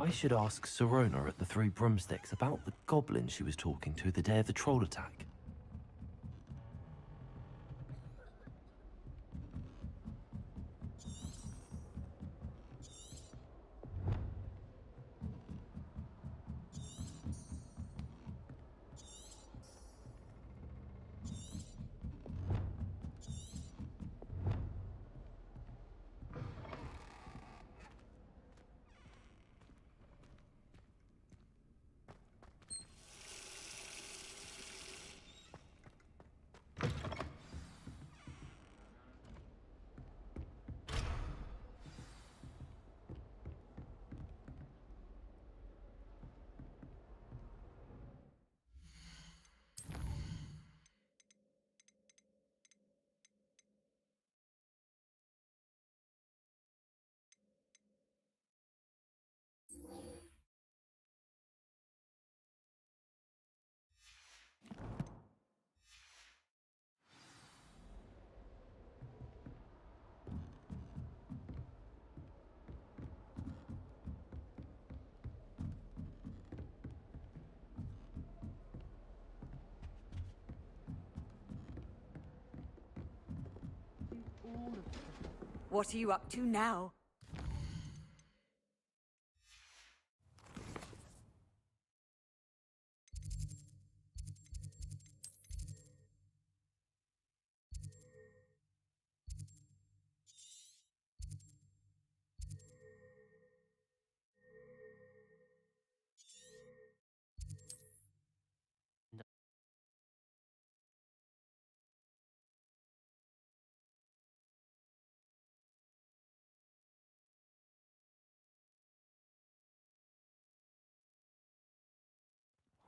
I should ask Sirona at the Three Broomsticks about the goblin she was talking to the day of the troll attack. What are you up to now?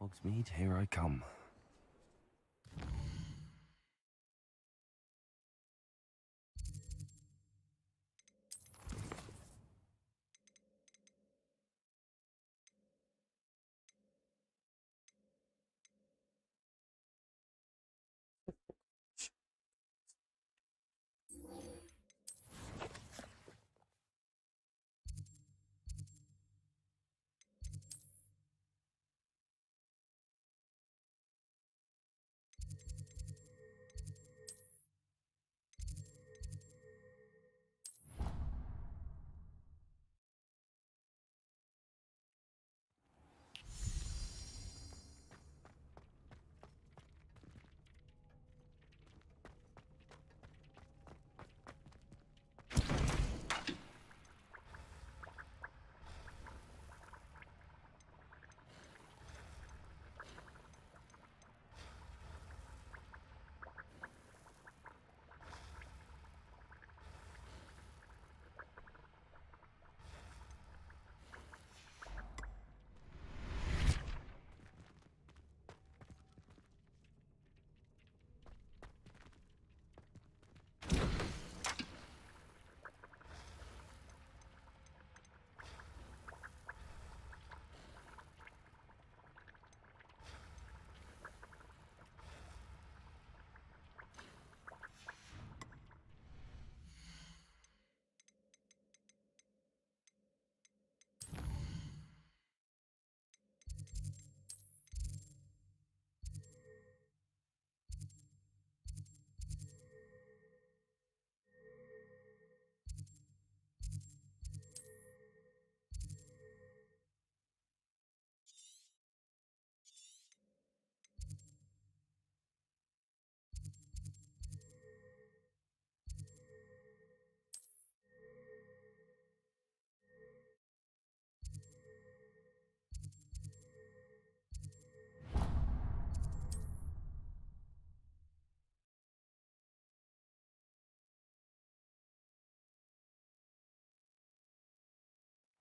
Hogsmeade, here I come.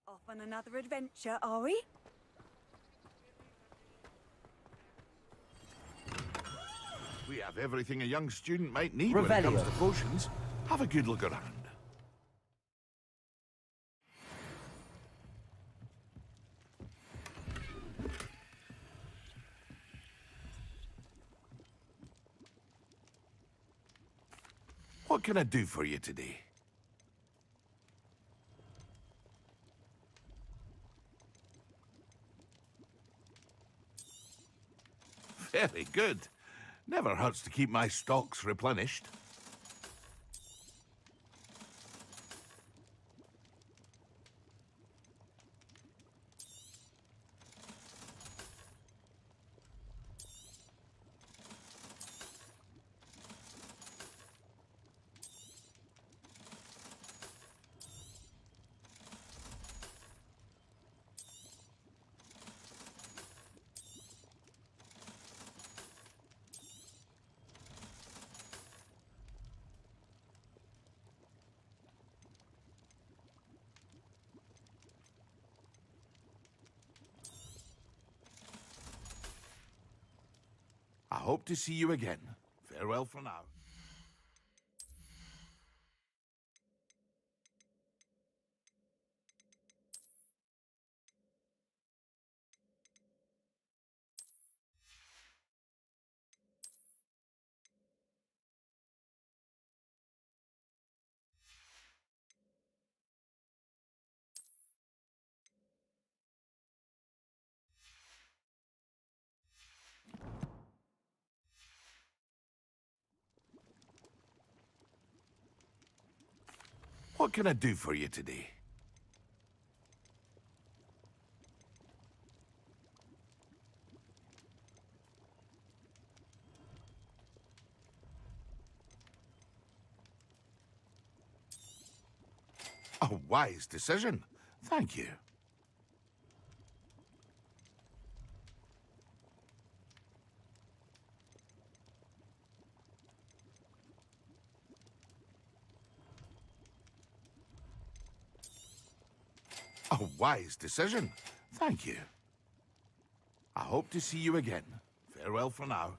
Off on another adventure, are we? We have everything a young student might need when it comes to potions. Have a good look around. What can I do for you today? Very good. Never hurts to keep my stocks replenished. I hope to see you again. Farewell for now. What can I do for you today? A wise decision. Thank you. A wise decision. Thank you. I hope to see you again. Farewell for now.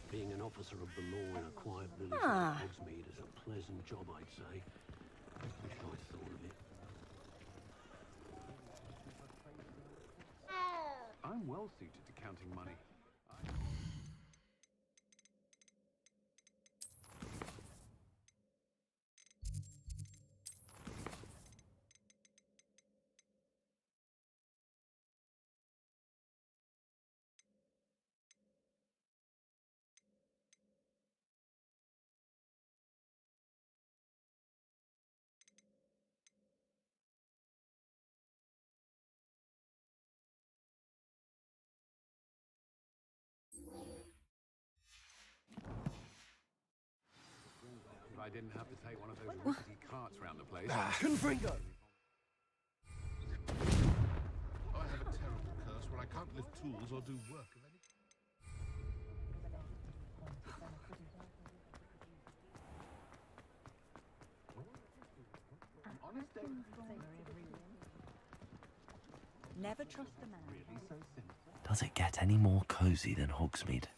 Being an officer of the law in a quiet village like Hogsmeade is a pleasant job, I'd say. Wish I'd thought of it. I'm well suited to counting money. If I didn't have to take one of those rickety carts round the place. Confringo! I have a terrible curse where I can't lift tools or do work of any... Never trust a man. Does it get any more cozy than Hogsmeade?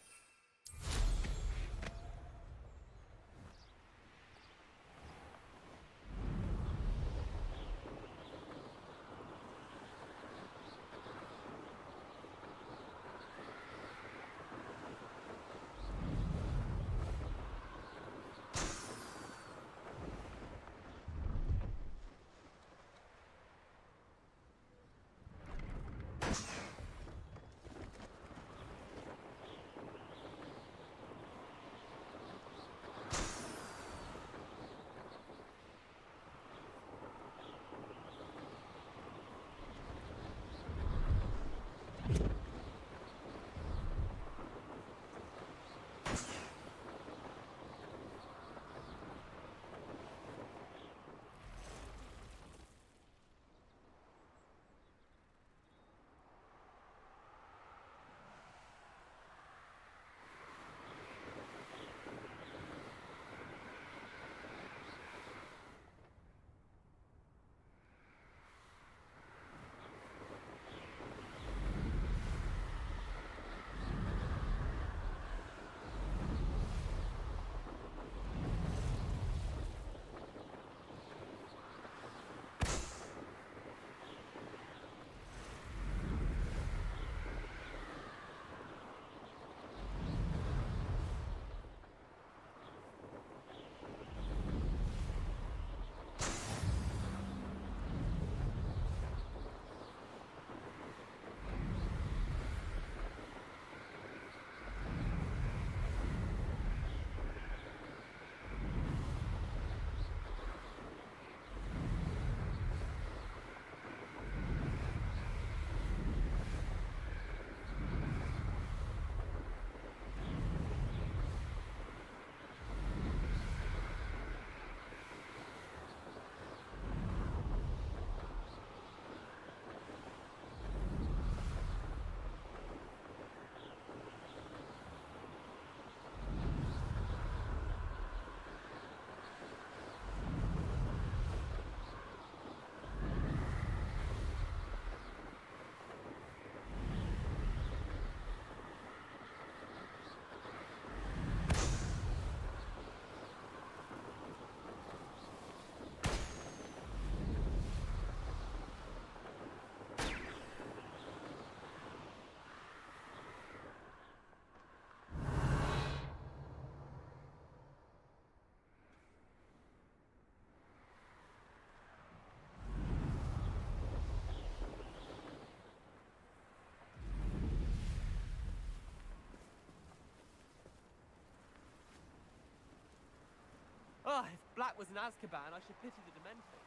was in Azkaban, I should pity the Dementors.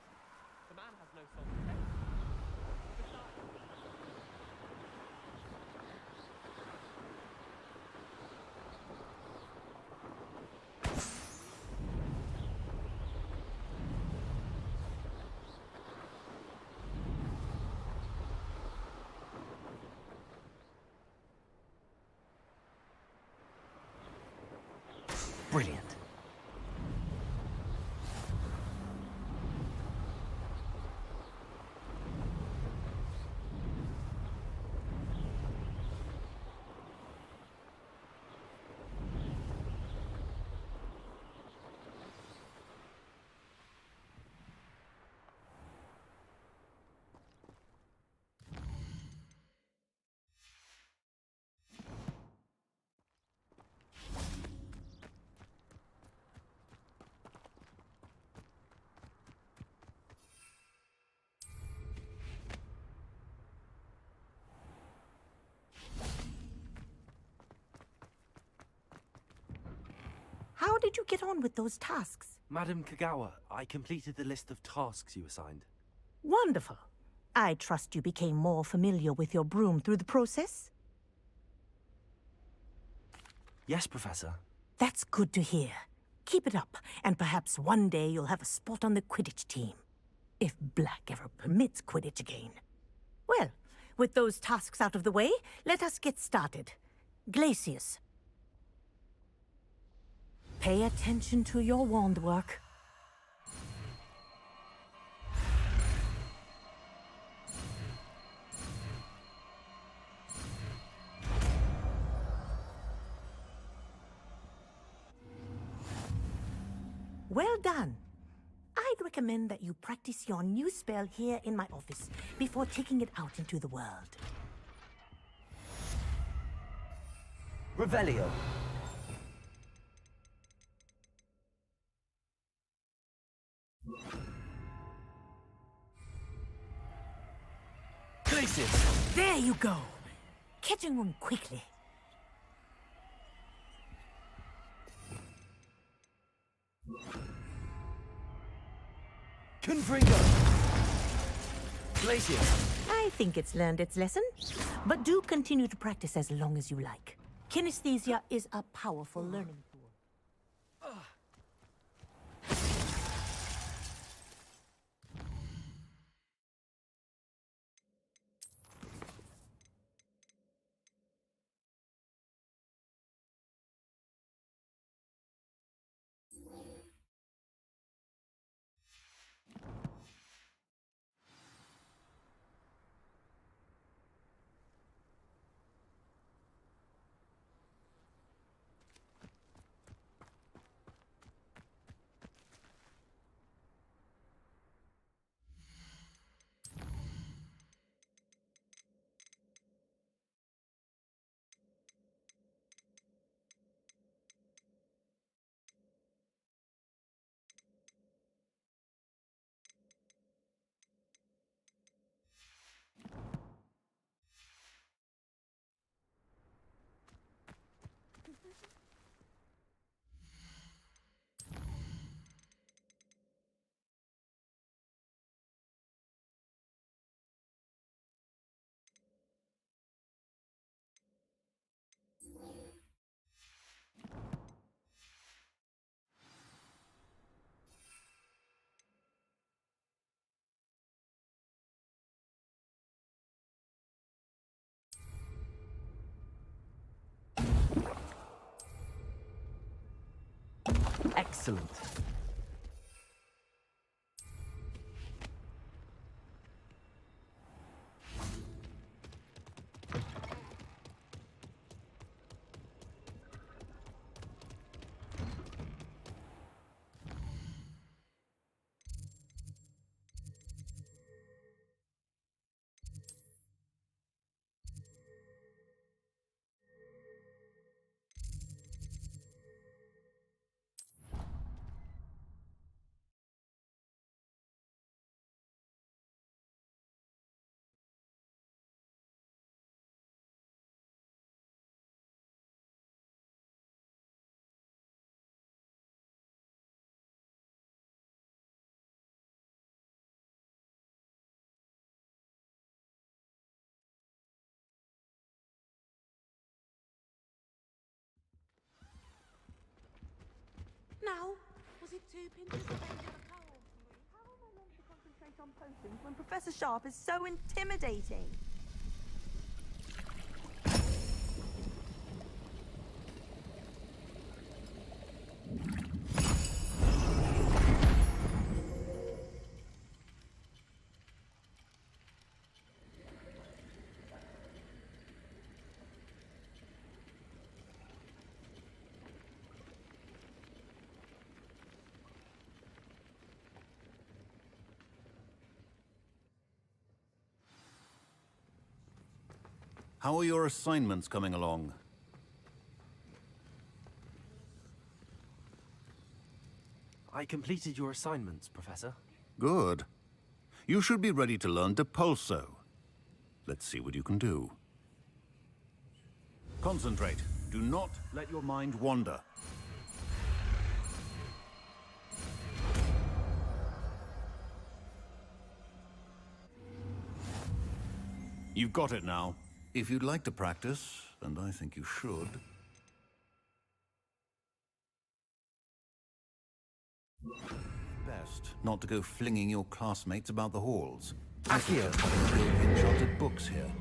The man has no soul to take. Besides... Brilliant. How did you get on with those tasks? Madam Kagawa, I completed the list of tasks you assigned. Wonderful. I trust you became more familiar with your broom through the process? Yes, Professor. That's good to hear. Keep it up, and perhaps one day you'll have a spot on the Quidditch team. If Black ever permits Quidditch again. Well, with those tasks out of the way, let us get started. Glacius. Pay attention to your wand work. Well done. I'd recommend that you practice your new spell here in my office before taking it out into the world. Revelio. Glacius. There you go. Catching on quickly. Confringo. Glacius. I think it's learned its lesson, but do continue to practice as long as you like. Kinesthesia is a powerful learning tool. Excellent. now? Was it 2 pinches of regular coal? How am I meant to concentrate on potions when Professor Sharp is so intimidating? How are your assignments coming along? I completed your assignments, Professor. Good. You should be ready to learn Depulso. Let's see what you can do. Concentrate. Do not let your mind wander. You've got it now. If you'd like to practice, and I think you should. Best not to go flinging your classmates about the halls. Accio! Enchanted books here.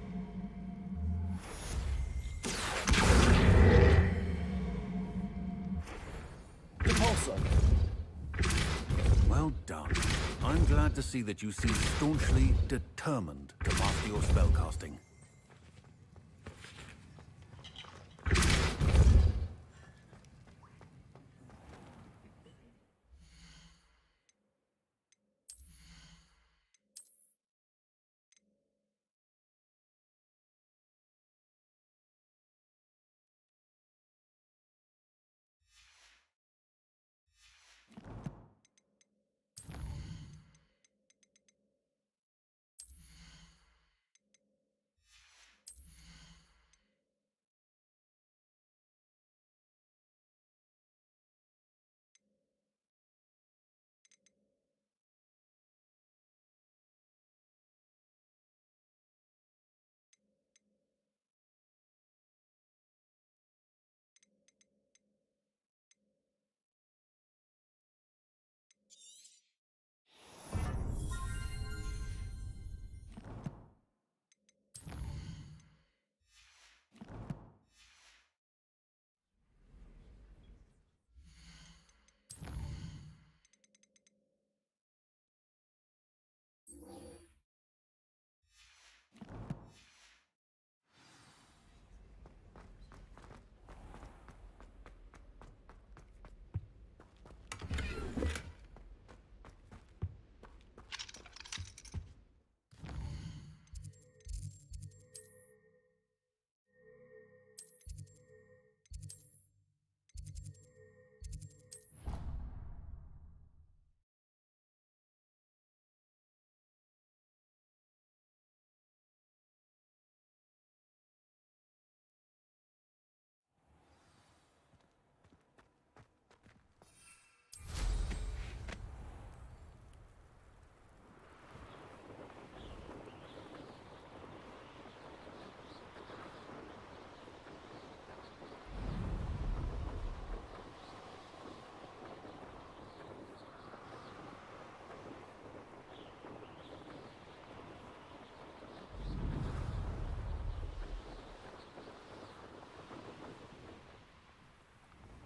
Depulso! Well done. I'm glad to see that you seem staunchly determined to master your spellcasting.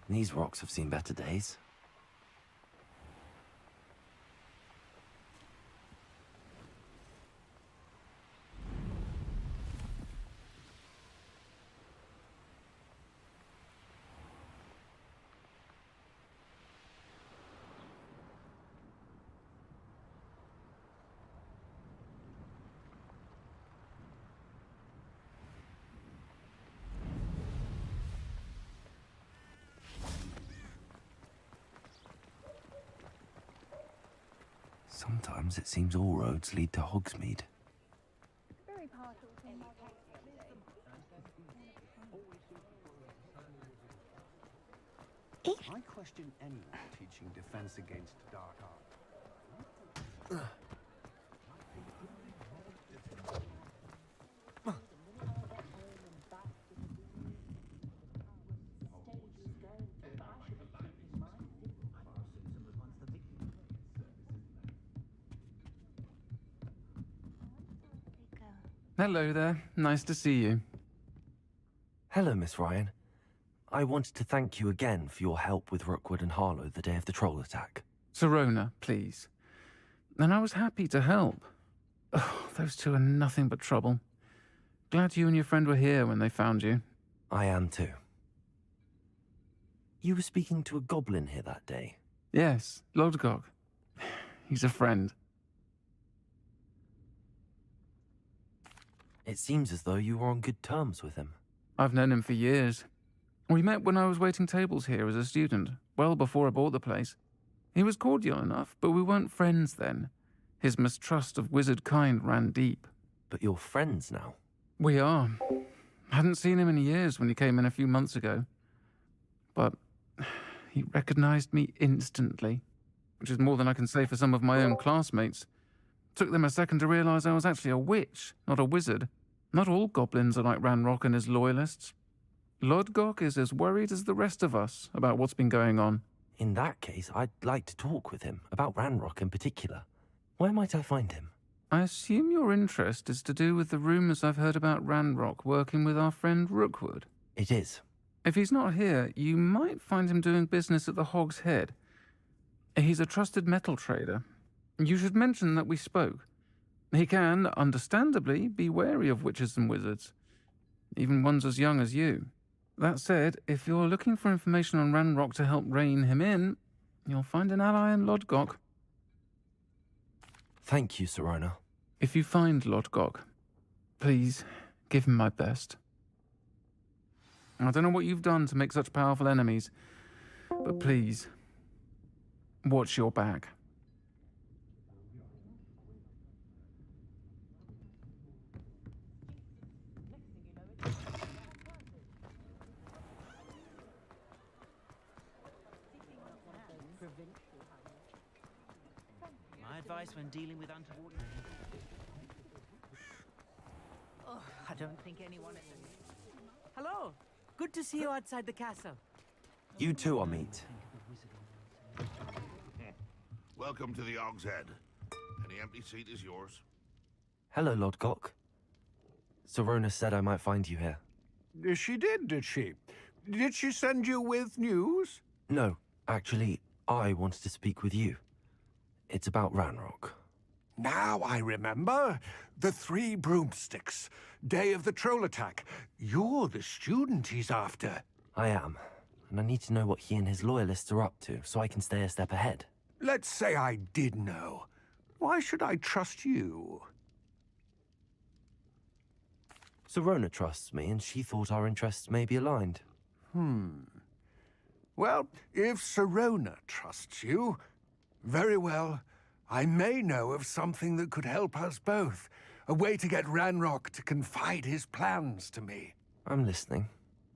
These rocks have seen better days. Sometimes it seems all roads lead to Hogsmeade. Very partial to I question anyone teaching defense against dark art. Hello there. Nice to see you. Hello, Miss Ryan. I wanted to thank you again for your help with Rookwood and Harlow the day of the troll attack. Sirona, please. And I was happy to help. Oh, those two are nothing but trouble. Glad you and your friend were here when they found you. I am too. You were speaking to a goblin here that day? Yes, Lodgok. He's a friend. It seems as though you were on good terms with him. I've known him for years. We met when I was waiting tables here as a student, well before I bought the place. He was cordial enough, but we weren't friends then. His mistrust of wizard kind ran deep. But you're friends now? We are. Hadn't seen him in years when he came in a few months ago. But he recognized me instantly, which is more than I can say for some of my own classmates. Took them a second to realize I was actually a witch, not a wizard. Not all goblins are like Ranrock and his loyalists. Lodgok is as worried as the rest of us about what's been going on. In that case, I'd like to talk with him, about Ranrock in particular. Where might I find him? I assume your interest is to do with the rumors I've heard about Ranrock working with our friend Rookwood. It is. If he's not here, you might find him doing business at the Hog's Head. He's a trusted metal trader. You should mention that we spoke. He can, understandably, be wary of witches and wizards, even ones as young as you. That said, if you're looking for information on Ranrock to help rein him in, you'll find an ally in Lodgok. Thank you, Sirona. If you find Lodgok, please give him my best. I don't know what you've done to make such powerful enemies, but please, watch your back. My advice when dealing with untoward... Oh, I don't think anyone... Hello! Good to see you outside the castle. You too, Amit. Welcome to the Hog's Head. Any empty seat is yours. Hello, Lodgok. Sirona said I might find you here. She did she? Did she send you with news? No, actually, I wanted to speak with you. It's about Ranrock. Now I remember. The 3 broomsticks. Day of the troll attack. You're the student he's after. I am. And I need to know what he and his loyalists are up to, so I can stay a step ahead. Let's say I did know. Why should I trust you? Sirona trusts me, and she thought our interests may be aligned. Well, if Sirona trusts you, very well. I may know of something that could help us both. A way to get Ranrock to confide his plans to me. I'm listening.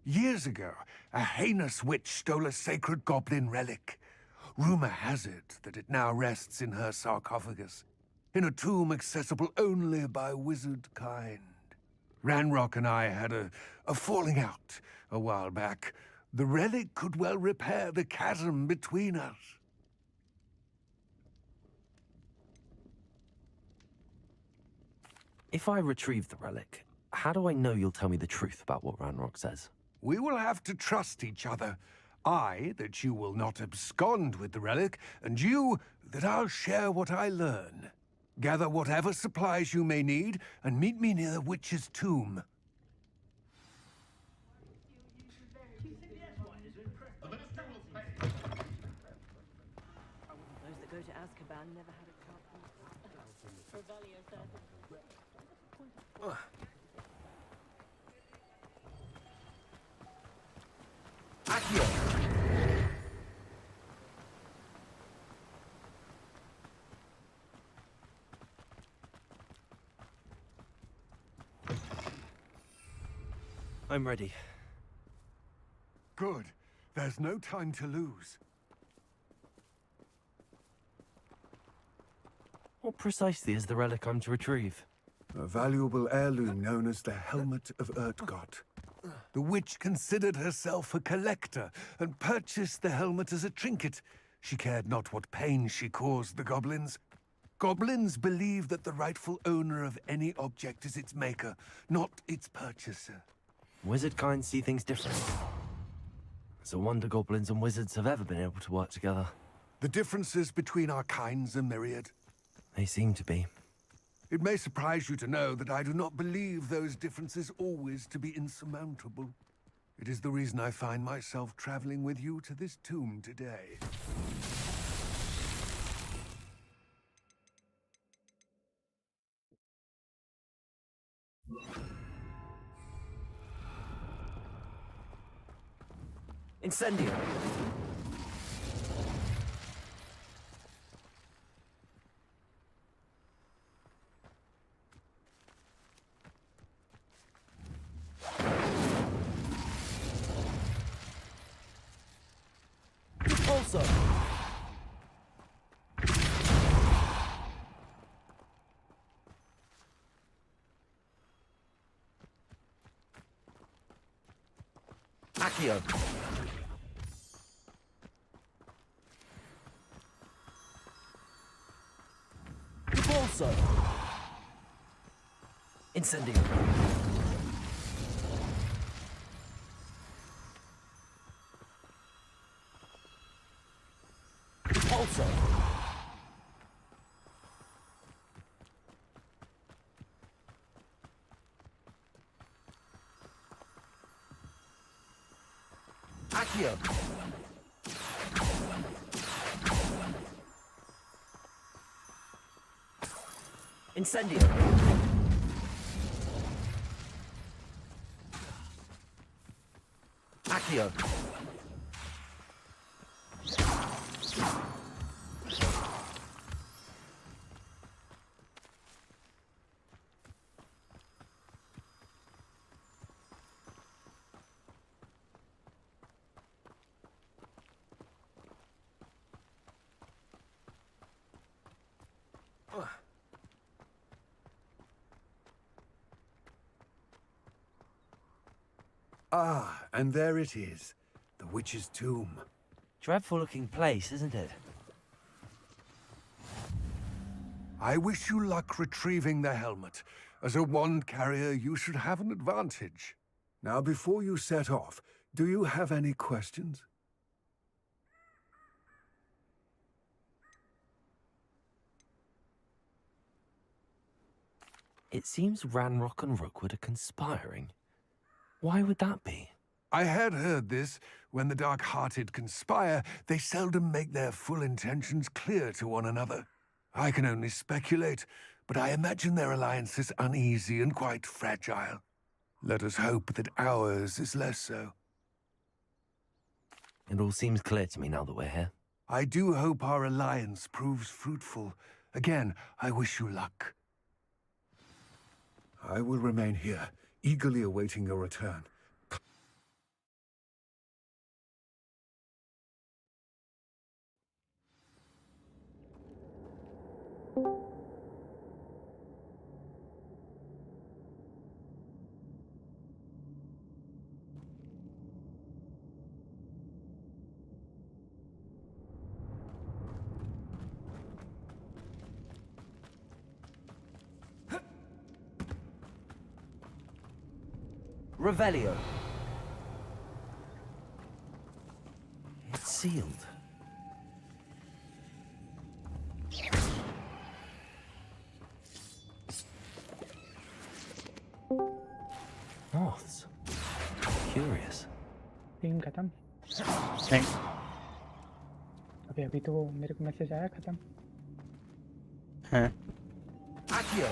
Years ago, a heinous witch stole a sacred goblin relic. Rumor has it that it now rests in her sarcophagus, in a tomb accessible only by wizard kind. Ranrock and I had a falling out a while back. The relic could well repair the chasm between us. If I retrieve the relic, how do I know you'll tell me the truth about what Ranrock says? We will have to trust each other. I, that you will not abscond with the relic, and you, that I'll share what I learn. Gather whatever supplies you may need, and meet me near the witch's tomb. Those that go to Azkaban never had a chance. Revelio said. I'm ready. Good. There's no time to lose. What precisely is the relic I'm to retrieve? A valuable heirloom known as the Helmet of Urtgot. The witch considered herself a collector and purchased the helmet as a trinket. She cared not what pain she caused the goblins. Goblins believe that the rightful owner of any object is its maker, not its purchaser. Wizard kind see things differently. It's a wonder goblins and wizards have ever been able to work together. The differences between our kinds are myriad. They seem to be. It may surprise you to know that I do not believe those differences always to be insurmountable. It is the reason I find myself traveling with you to this tomb today. Incendio! Also. Accio. Also. Incendio. Also. Accio. Incendio. Accio. Ah, and there it is. The witch's tomb. Dreadful looking place, isn't it? I wish you luck retrieving the helmet. As a wand carrier, you should have an advantage. Now, before you set off, do you have any questions? It seems Ranrock and Rookwood are conspiring. Why would that be? I had heard this. When the dark-hearted conspire, they seldom make their full intentions clear to one another. I can only speculate, but I imagine their alliance is uneasy and quite fragile. Let us hope that ours is less so. It all seems clear to me now that we're here. I do hope our alliance proves fruitful. Again, I wish you luck. I will remain here, eagerly awaiting your return. Revelio. It's sealed. Moths. Curious. Team खत्म। अभी तो मेरे को message आया खत्म। हैं? Accio.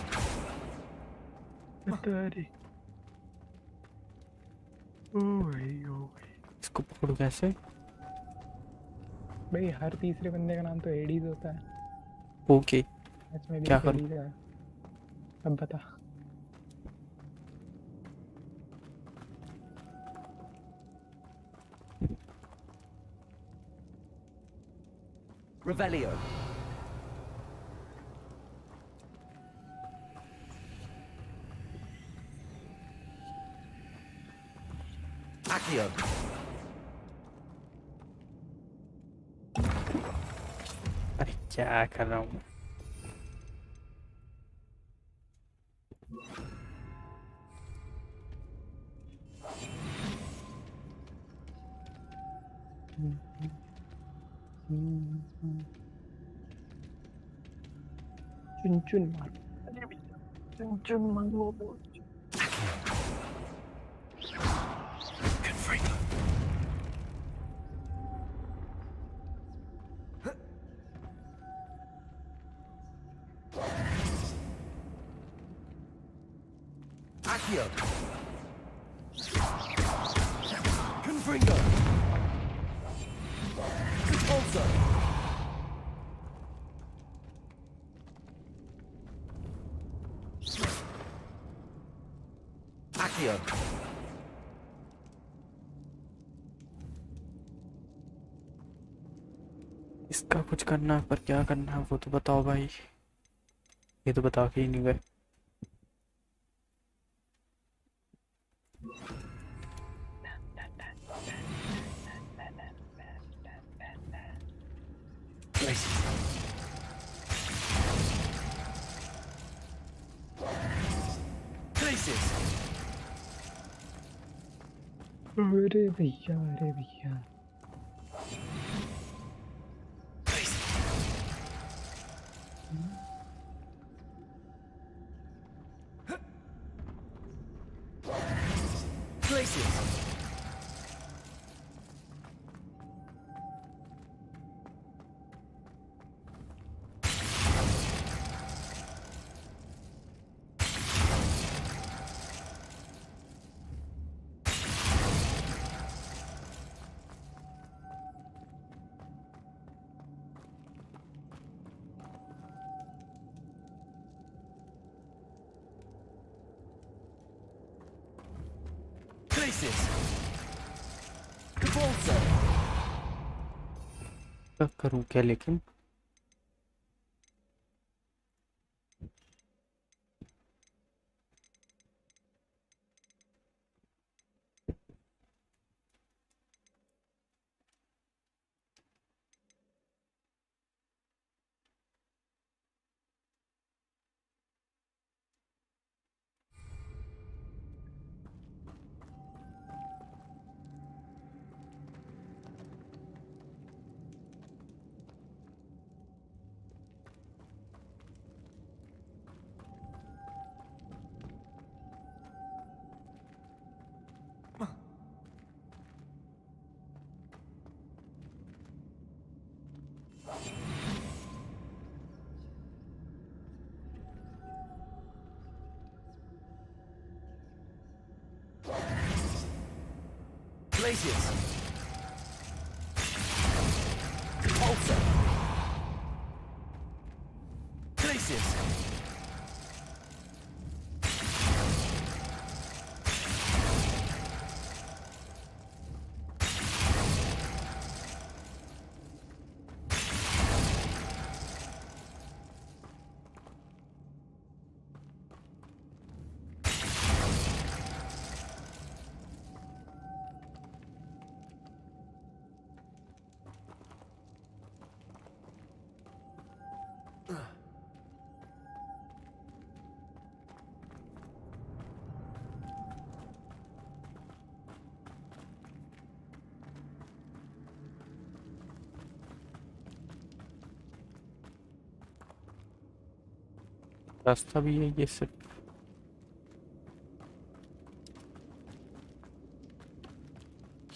इसको पकड़ो कैसे? भाई हर तीसरे बंदे का नाम तो एडीज होता है। ओके। क्या करूं? अब बता। Revelio. Accio. अरे क्या कर रहा हूँ? चुन चुन मार चुन चुन मारो Accio. Confringo. Repulsor. Accio. इसका कुछ करना है, पर क्या करना है वो तो बताओ भाई। ये तो बता के ही नहीं गए। अरे भैया अरे भैया करूं क्या लेकिन Glacius. Repulsor. Glacius. रास्ता भी है ये सिर्फ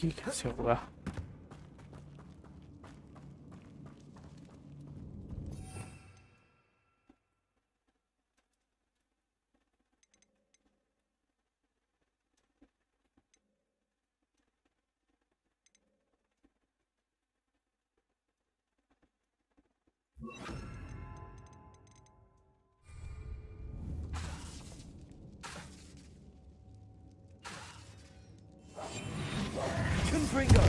ये कैसे होगा। Confringo.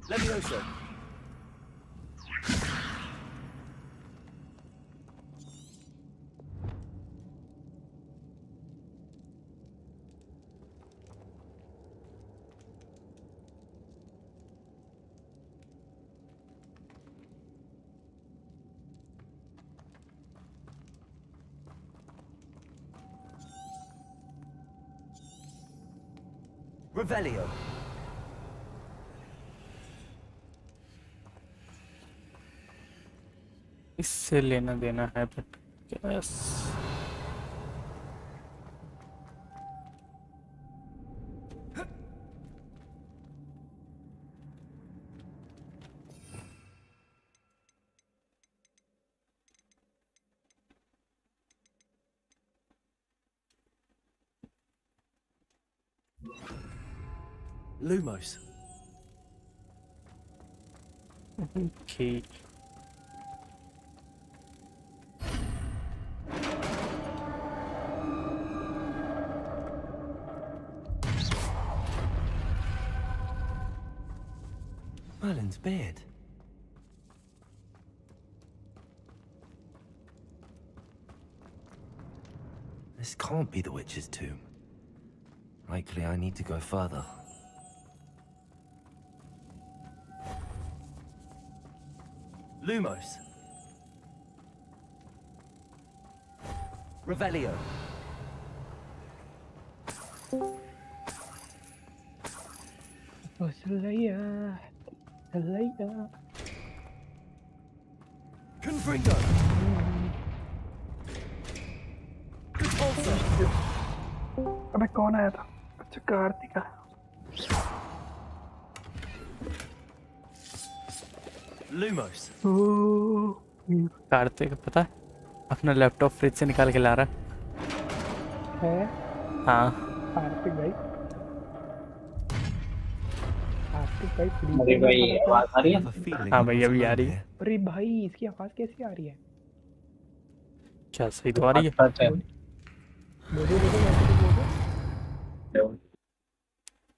Levioso. Revelio. इससे लेना देना है but yes Lumos. Okay. Merlin's beard. This can't be the witch's tomb. Likely I need to go further. Lumos. Revelio. Confringo. अबे कौन आया था? अच्छा कार्तिका। Lumos. कार्तिक पता है अपना लैपटॉप फ्रिज से निकाल के ला रहा है। हाँ कार्तिक भाई। कार्तिक भाई फ्रिज अरे भाई आवाज आ रही है? हाँ भाई अभी आ रही है। अरे भाई इसकी आवाज कैसे आ रही है? क्या सही तो आ रही है?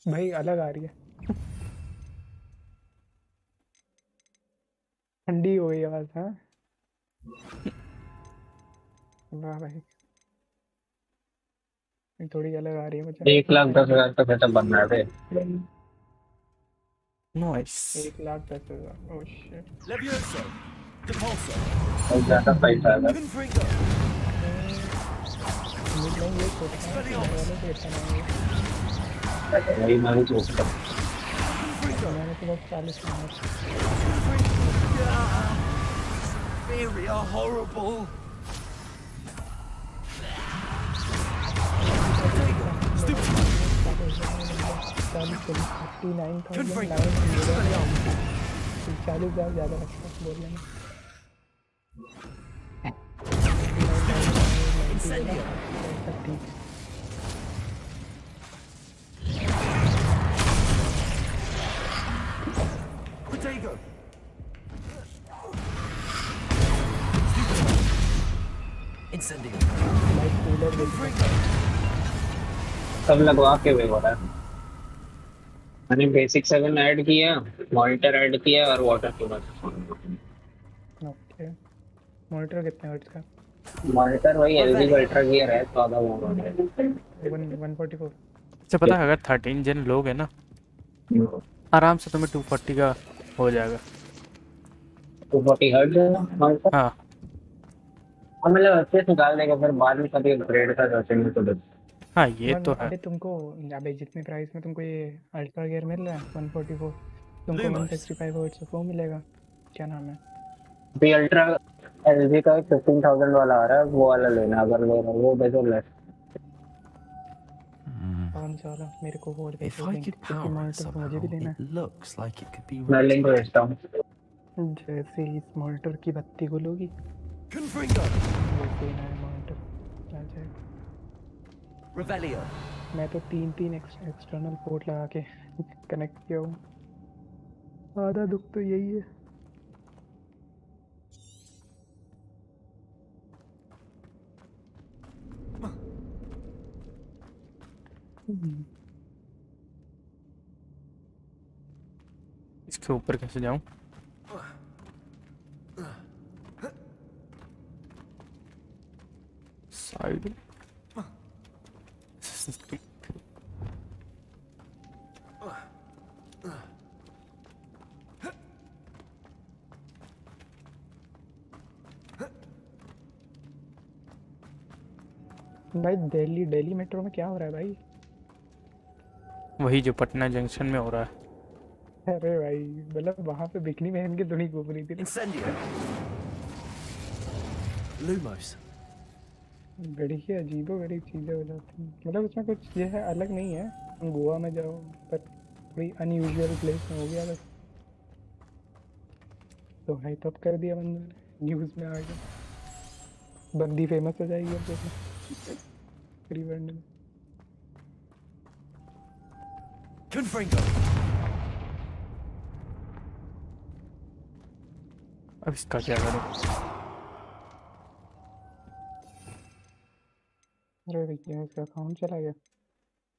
भाई अलग आ रही है। ठंडी हो गई आवाज। हाँ वाह भाई थोड़ी अलग आ रही है मुझे। 1,10,000 का सेटअप बन रहा है। Nice 1,10,000 oh shit. Levioso. Depulso. और ज्यादा पैसा है। Confringo. नहीं ये छोटा है वाले से अच्छा नहीं है। वही मैं भी सोचता हूँ। मैंने तो बस 40 मारा। Inferior, horrible. $40,000 ज़्यादा लगता है बोलने में। ठीक Prodigy. Incendio. सब लगवा के वे हो रहा है। मैंने बेसिक 7 ऐड किया, मॉनिटर ऐड किया और वाटर कूलर। ओके मॉनिटर कितने हर्ट्ज का? मॉनिटर वही एलजी का अल्ट्रा गियर है 14 वोल्ट। 144। अच्छा पता है अगर 13 जन लोग हैं ना आराम से तुम्हें 240 का हो जाएगा। 240 हर्ट्ज मॉनिटर? हाँ मतलब अच्छे से निकाल देगा फिर बाद में कभी अपग्रेड का सोचेंगे तो बस। हाँ ये तो है। अबे तुमको अबे जितने प्राइस में तुमको ये अल्ट्रा गियर मिल रहा है 144 तुमको 165 हर्ट्ज का वो मिलेगा। क्या नाम है? भी अल्ट्रा एलजी का 15,000 वाला आ रहा है वो वाला लेना अगर ले रहा वो बेहतर है। कौन सा वाला? मेरे को वो If I could power it somehow, it looks like it could be मैं लिंक भेजता हूँ। जैसे ही इस मॉनिटर की बत्ती खुलोगी Confringo. वैसे नया मॉनिटर आ जाएगा। Revelio. मैं तो तीन एक्सटर्नल पोर्ट लगा के कनेक्ट किया हूँ। आधा दुख तो यही है। इसके ऊपर कैसे जाऊं? साइड भाई दिल्ली मेट्रो में क्या हो रहा है भाई? वही जो पटना जंक्शन में हो रहा है। अरे भाई मतलब वहाँ पे बिकनी बहन की धुनी घूम रही थी ना। Incendio. Lumos. बड़ी ही अजीबो गरीब चीजें हो जाती हैं। मतलब उसमें कुछ ये है अलग नहीं है, तुम गोवा में जाओ पर कोई अनयूजुअल प्लेस में हो गया बस, तो हाइप अप कर दिया बंदे ने, न्यूज में आ गया, बंदी फेमस हो जाएगी अब देखो फ्री वर्ल्ड में। Confringo. अब इसका क्या करूं? अरे भैया उसका अकाउंट चला गया।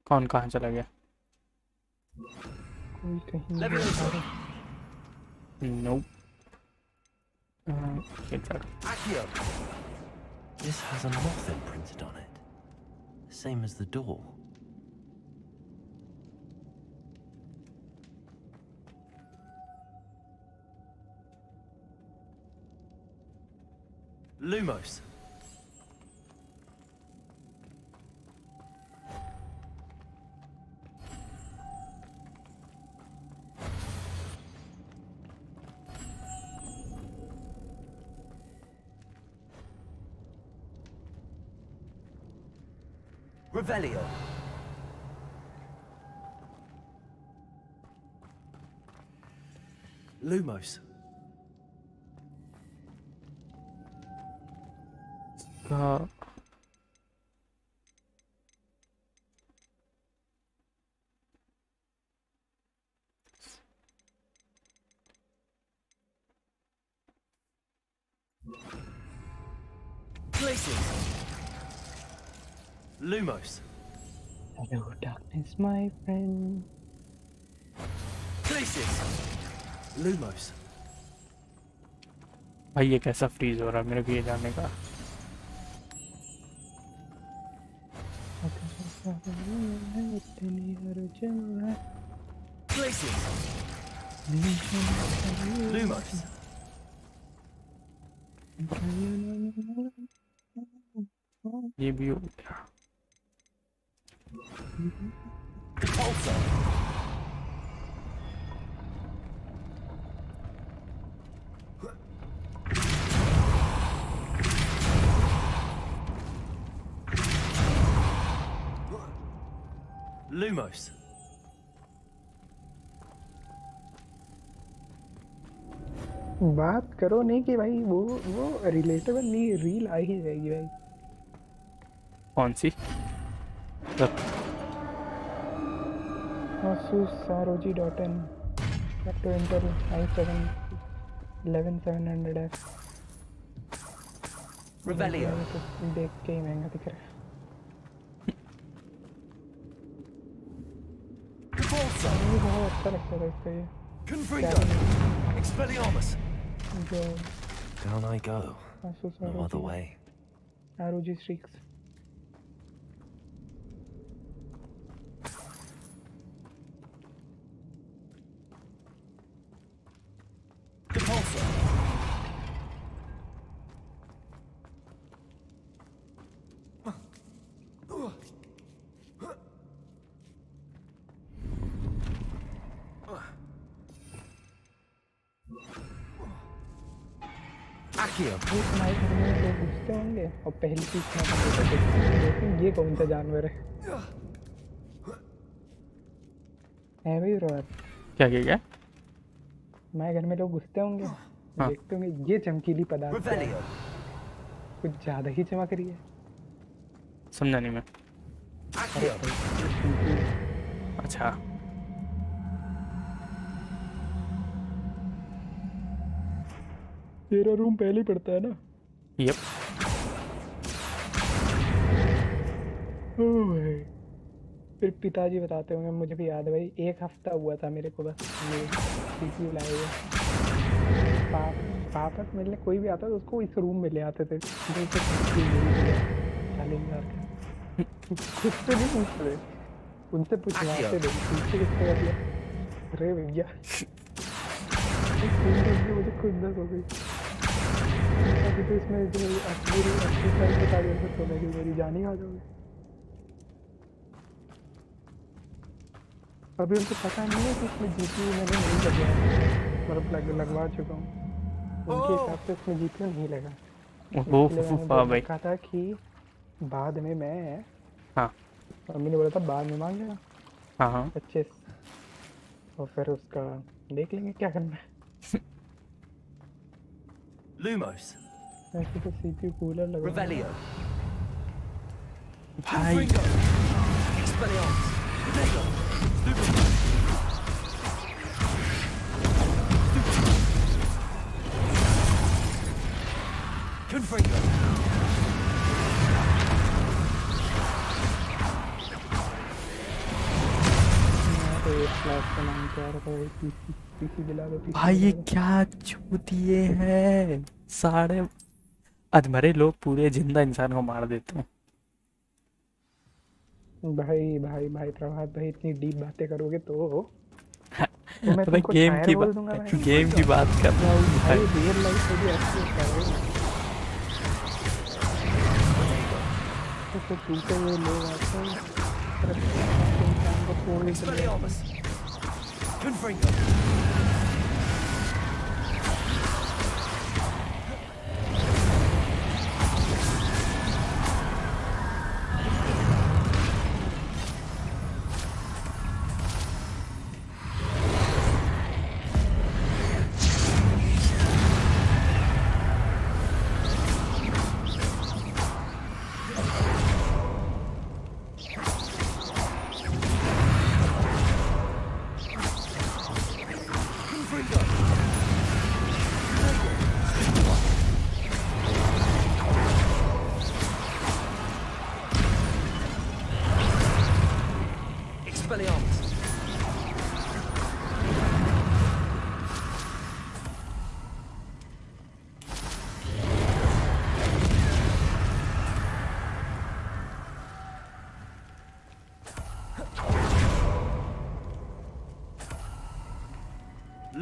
कौन कहाँ चला गया? कोई कहीं नहीं आ रहा। Nope. Get that. Accio. This has a moth imprinted on it. Same as the door. Lumos. Revelio. Lumos. Places. Lumos. Hello darkness my friend. Places. Lumos. भाई ये कैसा फ्रीज हो रहा है मेरे को ये जानने का। Places. Lumos. ये भी हो गया। Pulsar. Lumos. बात करो नहीं कि भाई वो रिलेटेबल नहीं रील आ ही जाएगी भाई। कौन सी? asus.rog.in to Intel i7 11700F। Revelio. तो देख के ही महंगा दिख रहा है। मुझे बहुत अच्छा लगता था इसका ये। Confringo. Expelliarmus. जो Down I go. asus No other way. ROG streaks। तुम्हारे घर में लोग घुसते होंगे और पहली चीज मैं ये कौन सा जानवर है भाई रोहत? क्या? हमारे घर में लोग घुसते होंगे, देखते होंगे ये चमकीली पदार्थ कुछ ज्यादा ही चमक रही है। समझा नहीं मैं। अच्छा तेरा रूम पहले ही पड़ता है ना? यप। फिर पिताजी बताते होंगे, मुझे भी याद है भाई, 1 हफ्ता हुआ था मेरे को बस ये सीपीयू लाए हुए। पापा से मिलने कोई भी आता तो उसको इस रूम में ले आते थे। 40,000 का खुद से नहीं पूछते, उनसे पूछवाते थे पीछे किसने कर लिया। अरे भैया मुझे खुद दर्द हो गई। तो इसमें जो असली प्राइस बता दिया तो मेरी जान ही खा जाओगे। अभी उनको पता नहीं है कि इसमें जीपीयू मैंने नहीं लगवाया, मतलब लगवा चुका हूँ। उनके हिसाब से इसमें जीपीयू नहीं लगा, ओहो इसलिए मैंने वाह बोल भाई। रखा था कि बाद में मैं, हाँ मम्मी ने बोला था बाद में मांग लेना हाँ हाँ 25, और फिर उसका देख लेंगे क्या करना है। Lumos. ऐसे तो सीपीयू कूलर लगा Revelio. भाई Expelliarmus. Nego. Confringo. मैं तो एक क्लास का नाम क्या रखा है, पीसी पीसी दिला दो, पीसी भाई ये दिला दो। क्या चूतिए हैं सारे अधमरे लोग, पूरे जिंदा इंसान को मार देते हैं। भाई भाई भाई प्रभात भाई, इतनी डीप बातें करोगे तो मैं अबे तुमको शायर बोल दूंगा भाई। गेम की बात कर रहा हूँ भाई भाई। रियल लाइफ में भी ऐसे होता है, तो टूटे हुए लोग आते हैं, पर इंसान को phone Expelliarmus. Confringo. Expelliarmus.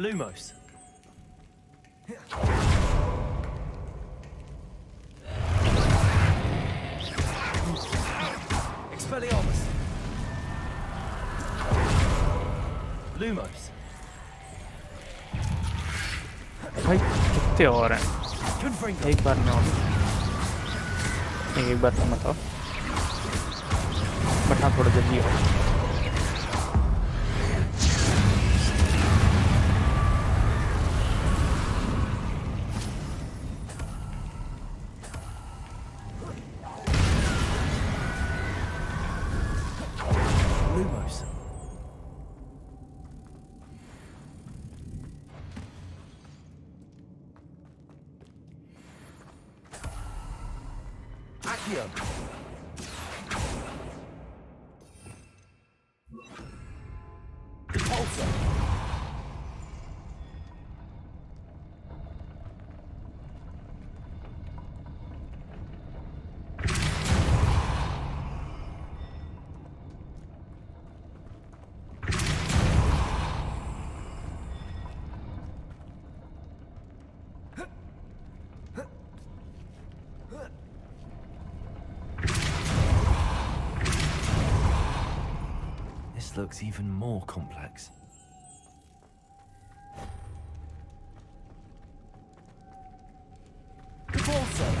Lumos. Expelliarmus. Lumos. भाई कितने और हैं, Confringo. एक बार में और नहीं, एक बार में बताओ, बट हाँ थोड़ा जल्दी हो। Lumos. Accio. Repulsor. This looks even more complex. Repulsor.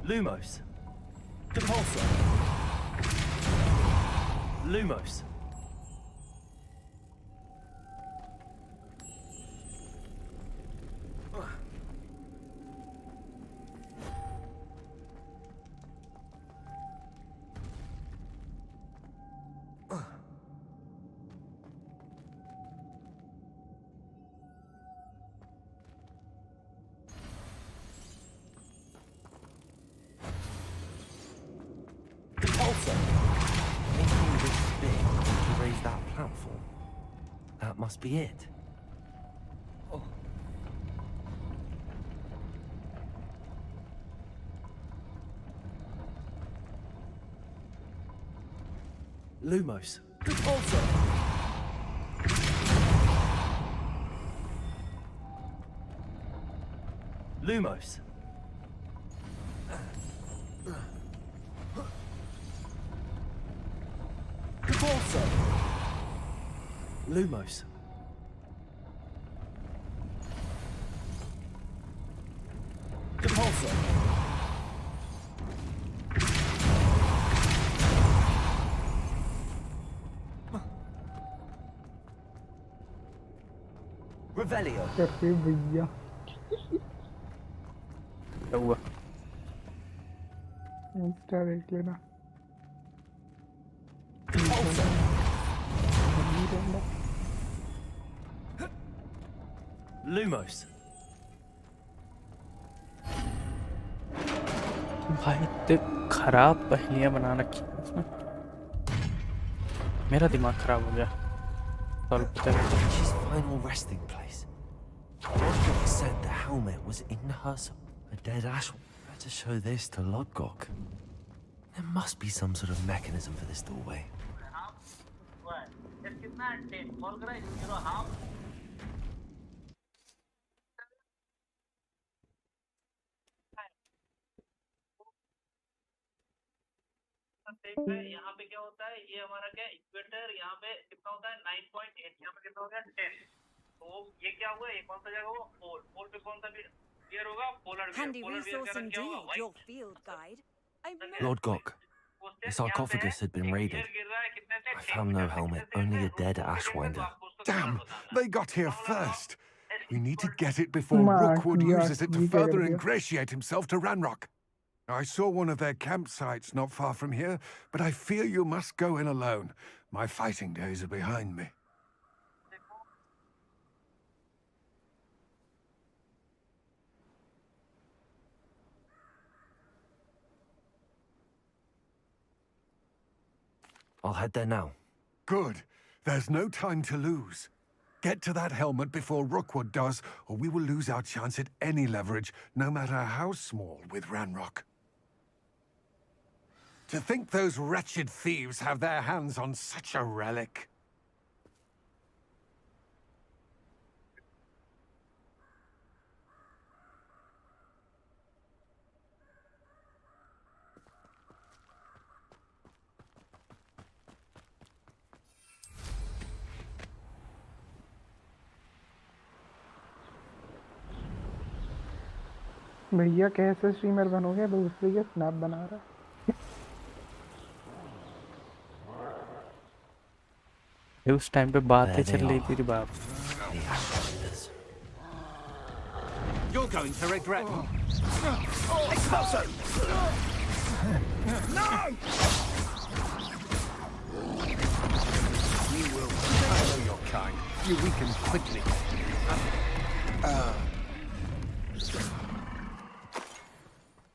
Lumos. Repulsor. Lumos. Repulsor. Making this big to raise that platform. That must be it. Oh. Lumos. Repulsor. Lumos. Repulsor! Lumos. Repulsor! Revelio. कैसे भैया क्या हुआ? Insta देख लेना Lumos. भाई इतने खराब पहेलियां बना रखी हैं उसमें, मेरा दिमाग खराब हो गया। His final resting place. Logitech said the helmet was in her a dead ash. Better show this to Logitech. There must be some sort of mechanism for this doorway. यहाँ पे क्या होता है, ये हमारा क्या इक्वेटर, यहाँ पे कितना होता है 9.8, यहाँ पे कितना हो गया 10। तो ये क्या हुआ, ये कौन सा जगह हुआ, पोल, पोल पे कौन सा वियर होगा, पोलर वियर, पोलर वियर का रंग क्या होगा, Lord Gok, the sarcophagus had been raided. I found no helmet, only a dead ashwinder. Damn, they got here first. We need to get it before Rookwood uses it to further ingratiate himself to Ranrock. I saw one of their campsites not far from here, but I fear you must go in alone. My fighting days are behind me. I'll head there now. Good. There's no time to lose. Get to that helmet before Rookwood does, or we will lose our chance at any leverage, no matter how small, with Ranrock. To think those wretched thieves have their hands on such a relic. भैया कैसे streamer बनोगे, दूसरे के snap बना रहा है। उस time पे बातें चल रही थी बाप। You're going to regret. Expulso! No! You will. I know your kind. You weaken quickly.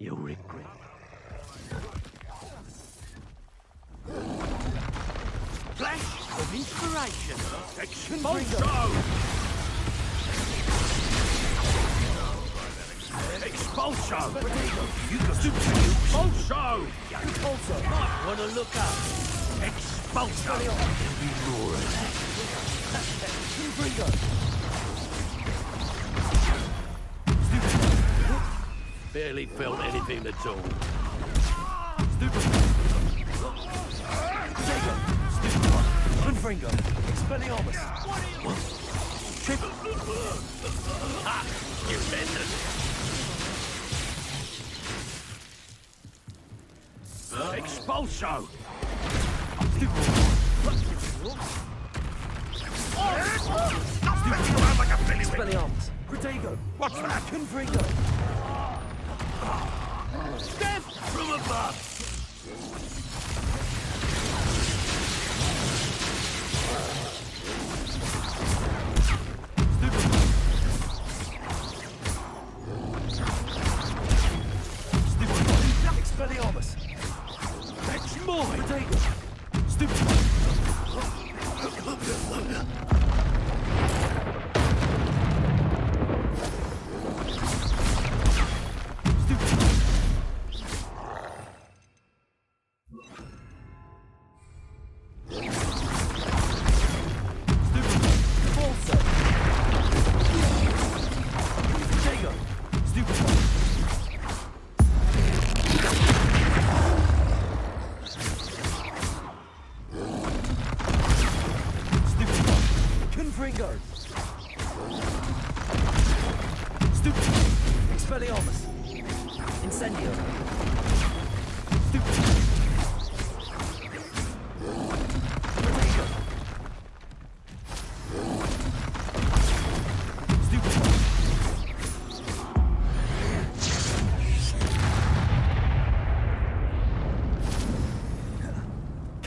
You'll regret. Flash of inspiration. Expulso! Expulso! You got Expulso! Expulso! Might want to look up. Expulso! There'll be more of that. Barely felt anything at all. Confringo! Expelliarmus! Triple! Ha! You benders! Expulso! Expelliarmus! Prodigy! What's that? Confringo! Step from above! Expelliarmus! That's mine! Prodigy! Stupid!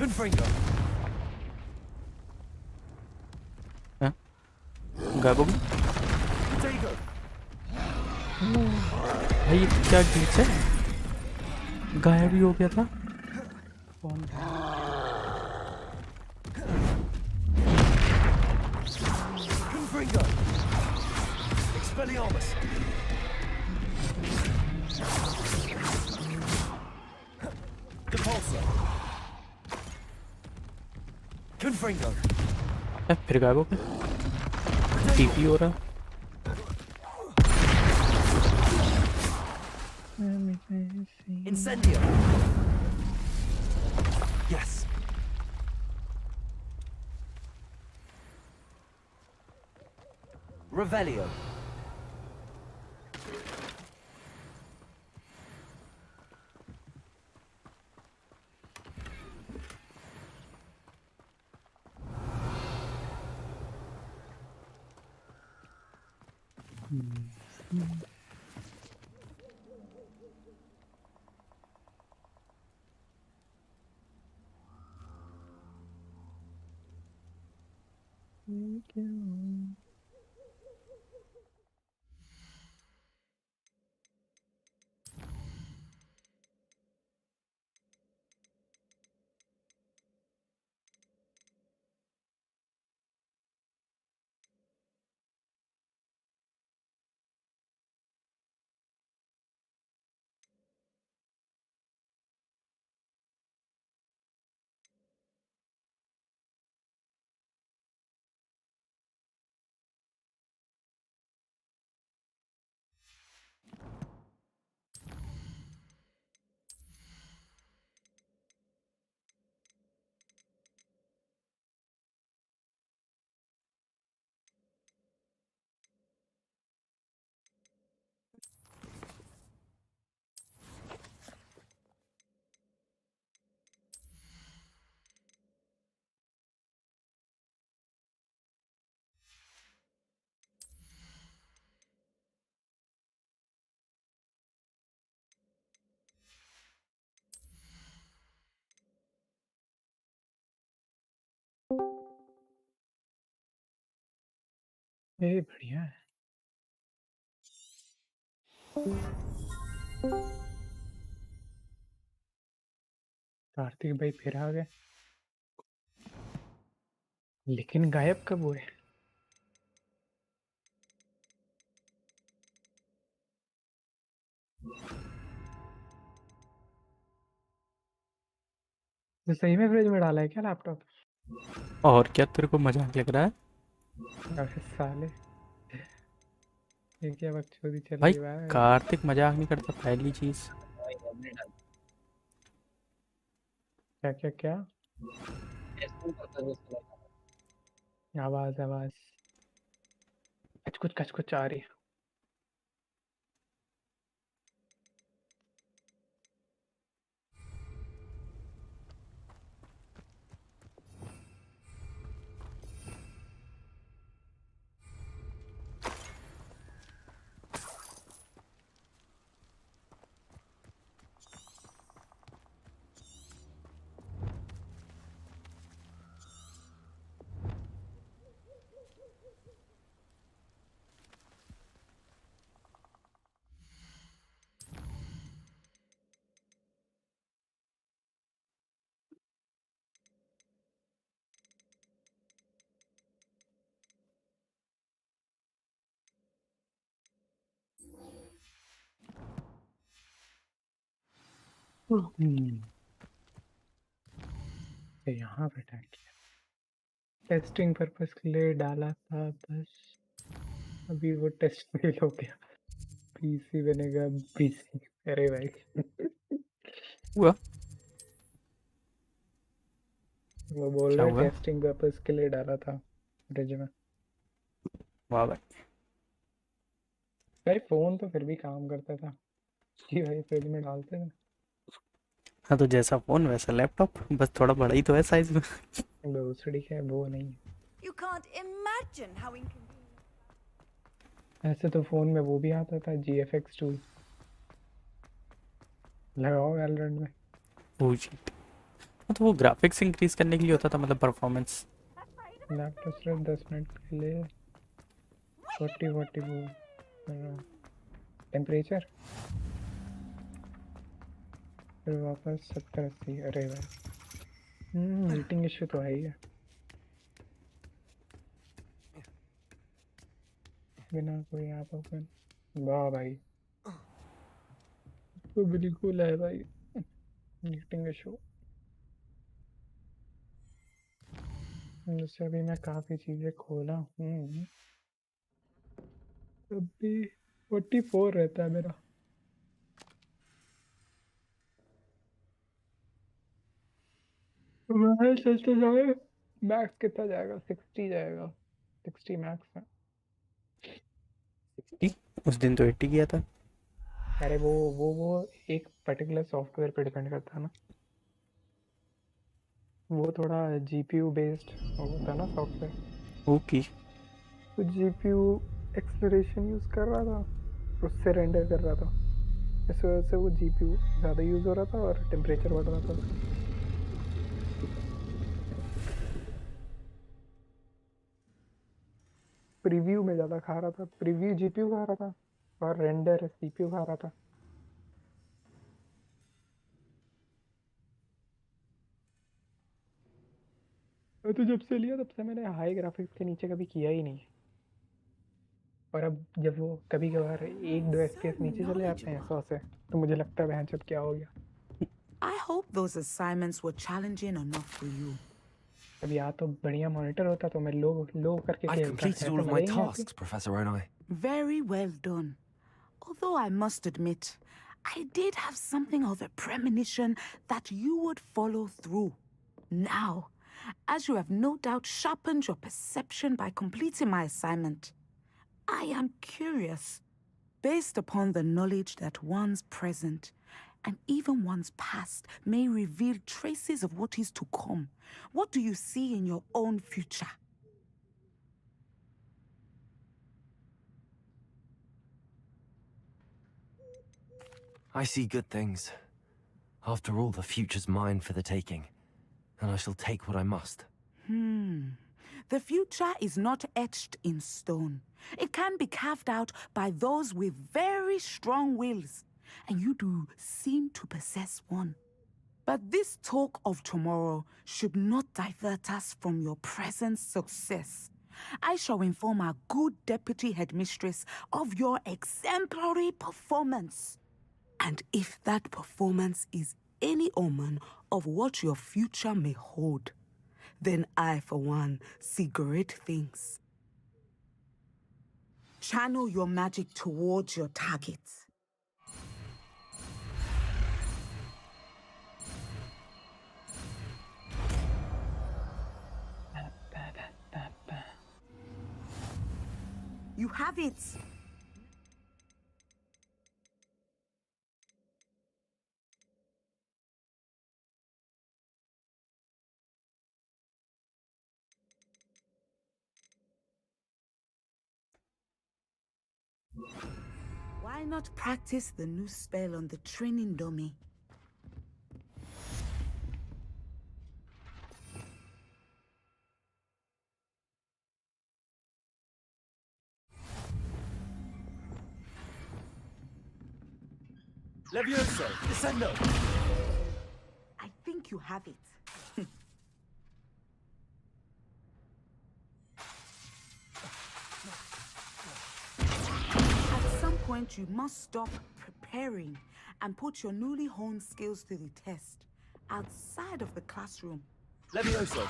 Confringo. हाँ? गायब हो गई? Dago. भाई ये क्या glitch है? गायब ही हो गया था। कौन था? Confringo. Expelliarmus. Depulso. Confringo. फिर गायब हो गया। टीपी हो रहा। Incendio. Yes. Revelio. ये बढ़िया है। कार्तिक भाई फिर आ गए, लेकिन गायब कब हुए? तो सही में फ्रिज में डाला है क्या लैपटॉप? और क्या तेरे को मजाक लग रहा है? अबे साले, ये क्या बकचोदी चल भाई रही है भाई? कार्तिक मजाक नहीं करता पहली चीज। क्या क्या क्या? आवाज आवाज कच कुछ आ रही है। तो यहाँ पे टैग किया, टेस्टिंग पर्पस के लिए डाला था बस। अभी वो टेस्ट फेल हो गया, पीसी बनेगा पीसी। अरे भाई हुआ वो बोल क्या रहे हुआ? टेस्टिंग पर्पस के लिए डाला था फ्रिज में। वाह भाई। भाई फोन तो फिर भी काम करता था कि भाई फ्रिज में डालते थे। हाँ तो जैसा फोन वैसा लैपटॉप, बस थोड़ा बड़ा ही तो है साइज में। दूसरी है वो नहीं। You can't imagine how inconvenient. ऐसे तो फोन में वो भी आता था GFX टूल, लगाओ वैलोरेंट में। Oh shit. तो वो ग्राफिक्स इंक्रीज करने के लिए होता था, मतलब परफॉर्मेंस। लैपटॉप सिर्फ 10 मिनट के लिए 40 वो टेम्परेचर, फिर वापस 70-80। अरे भाई हीटिंग इश्यू तो है ही है, बिना कोई आप ओपन। वाह भाई तो बिल्कुल है भाई हीटिंग इशू। जैसे अभी मैं काफ़ी चीज़ें खोला हूँ, अभी 44 रहता है मेरा। मैं चलते जाए मैक्स कितना जाएगा, 60 जाएगा, 60 मैक्स है। उस दिन तो 80 किया था। अरे वो एक पर्टिकुलर सॉफ्टवेयर पे डिपेंड करता है ना, वो थोड़ा जीपीयू बेस्ड होता है ना सॉफ्टवेयर। ओके। तो जीपीयू एक्सेलरेशन यूज़ कर रहा था, उससे रेंडर कर रहा था, इस वजह से वो जीपीयू ज़्यादा यूज़ हो रहा था और टेम्परेचर बढ़ रहा था उसका। प्रीव्यू में ज़्यादा खा रहा था, प्रीव्यू जीपीयू खा रहा था और रेंडर सीपीयू खा रहा था। तो जब से लिया तब से मैंने हाई ग्राफिक्स के नीचे कभी किया ही नहीं, और अब जब वो कभी कभार 1-2 एफपीएस नीचे चले जाते हैं 100 से, तो मुझे लगता है बहन जब क्या हो गया। I hope those assignments were challenging enough for you. अब या तो बढ़िया मॉनिटर होता तो मैं लो करके I खेलता, completed ऐसे all of मजा my ही नहीं आती। tasks, Professor Onai. Very well done. Although I must admit, I did have something of a premonition that you would follow through. Now, as you have no doubt sharpened your perception by completing my assignment, I am curious, based upon the knowledge that one's present and even one's past may reveal traces of what is to come. What do you see in your own future? I see good things. After all, the future's mine for the taking, and I shall take what I must. The future is not etched in stone. It can be carved out by those with very strong wills, and you do seem to possess one. But this talk of tomorrow should not divert us from your present success. I shall inform our good deputy headmistress of your exemplary performance. And if that performance is any omen of what your future may hold, then I, for one, see great things. Channel your magic towards your target. You have it! Why not practice the new spell on the training dummy? Levioso, descendo! I think you have it. At some point, you must stop preparing and put your newly honed skills to the test outside of the classroom. Levioso!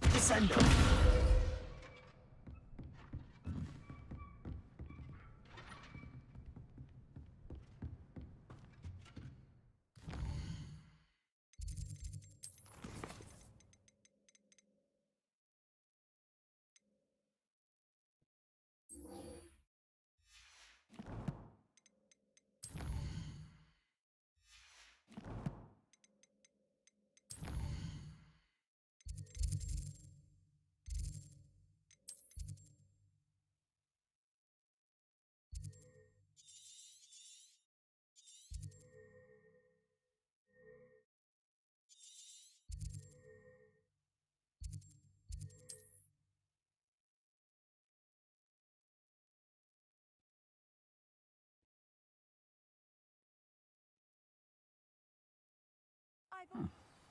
Descendo!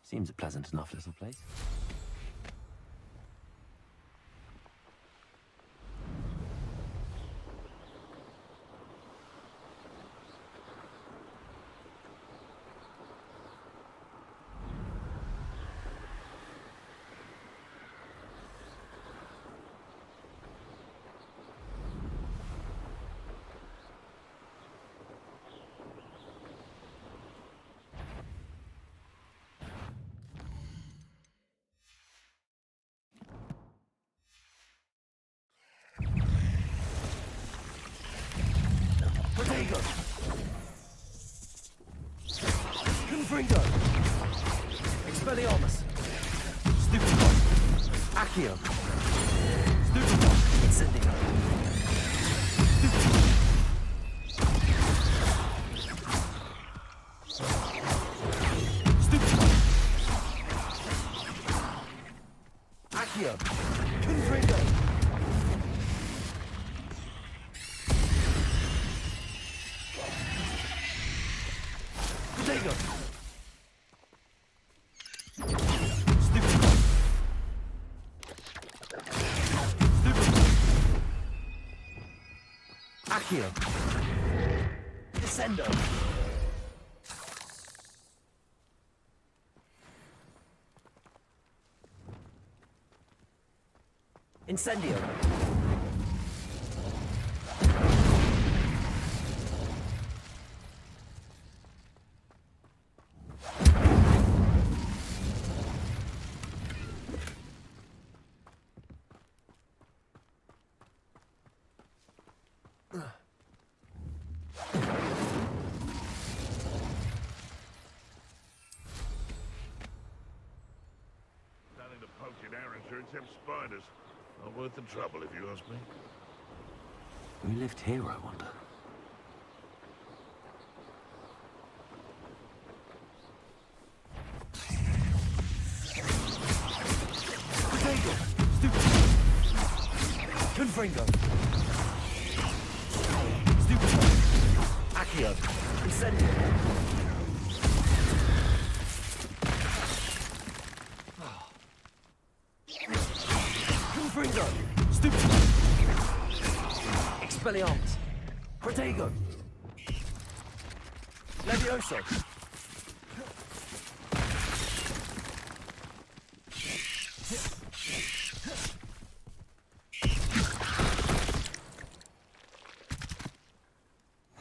Seems a pleasant enough little place. Prodigy! Confringo! Expelliarmus! Stupefy! Accio! Stupefy! Incendio! Stupefy! Stupefy! Accio! Confringo! Prodigy! Accio! Descendo! Incendio! Nothing to poke in our insurance except spiders. Not worth the trouble, if you ask me. Who lived here, I wonder? Prodigy! Confringo! Stupefy! Accio! Incendio! Confringo! Stupefy! Expelliarmus! Prodigy! Levioso!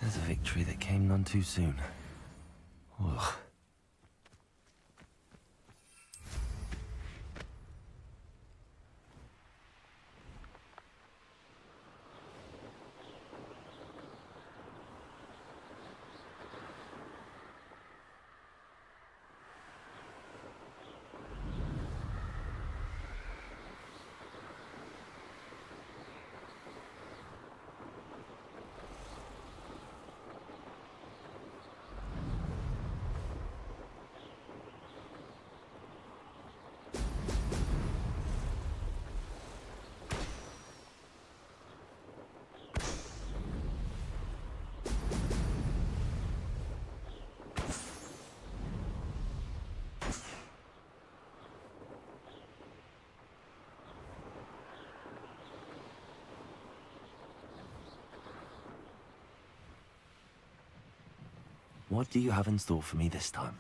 There's a victory that came none too soon. Ugh. What do you have in store for me this time?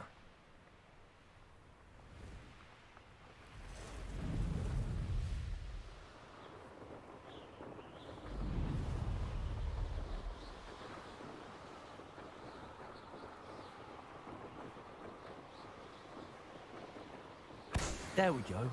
There we go.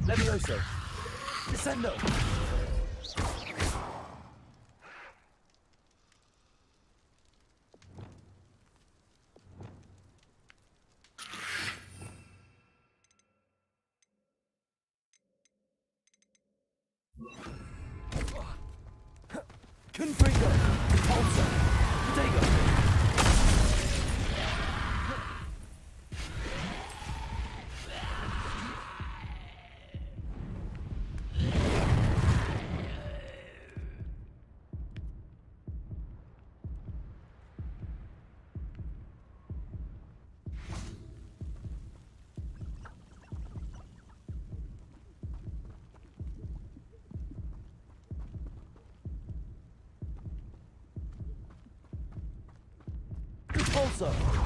Levioso! Descendo! Confringo! Pulsar! Prodigy! Pulsar!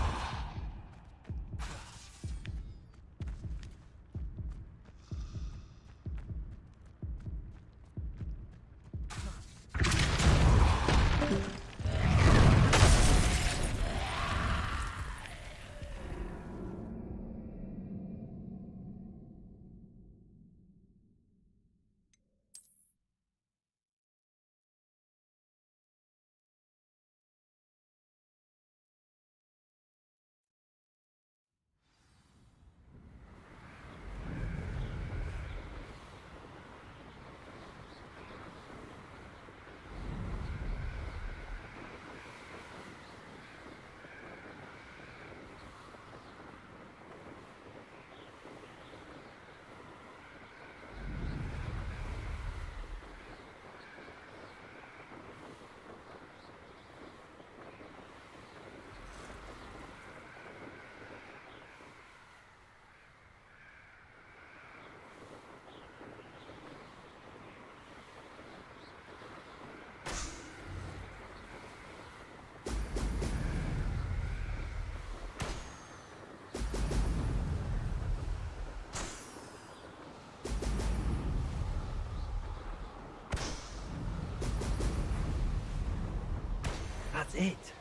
That's it.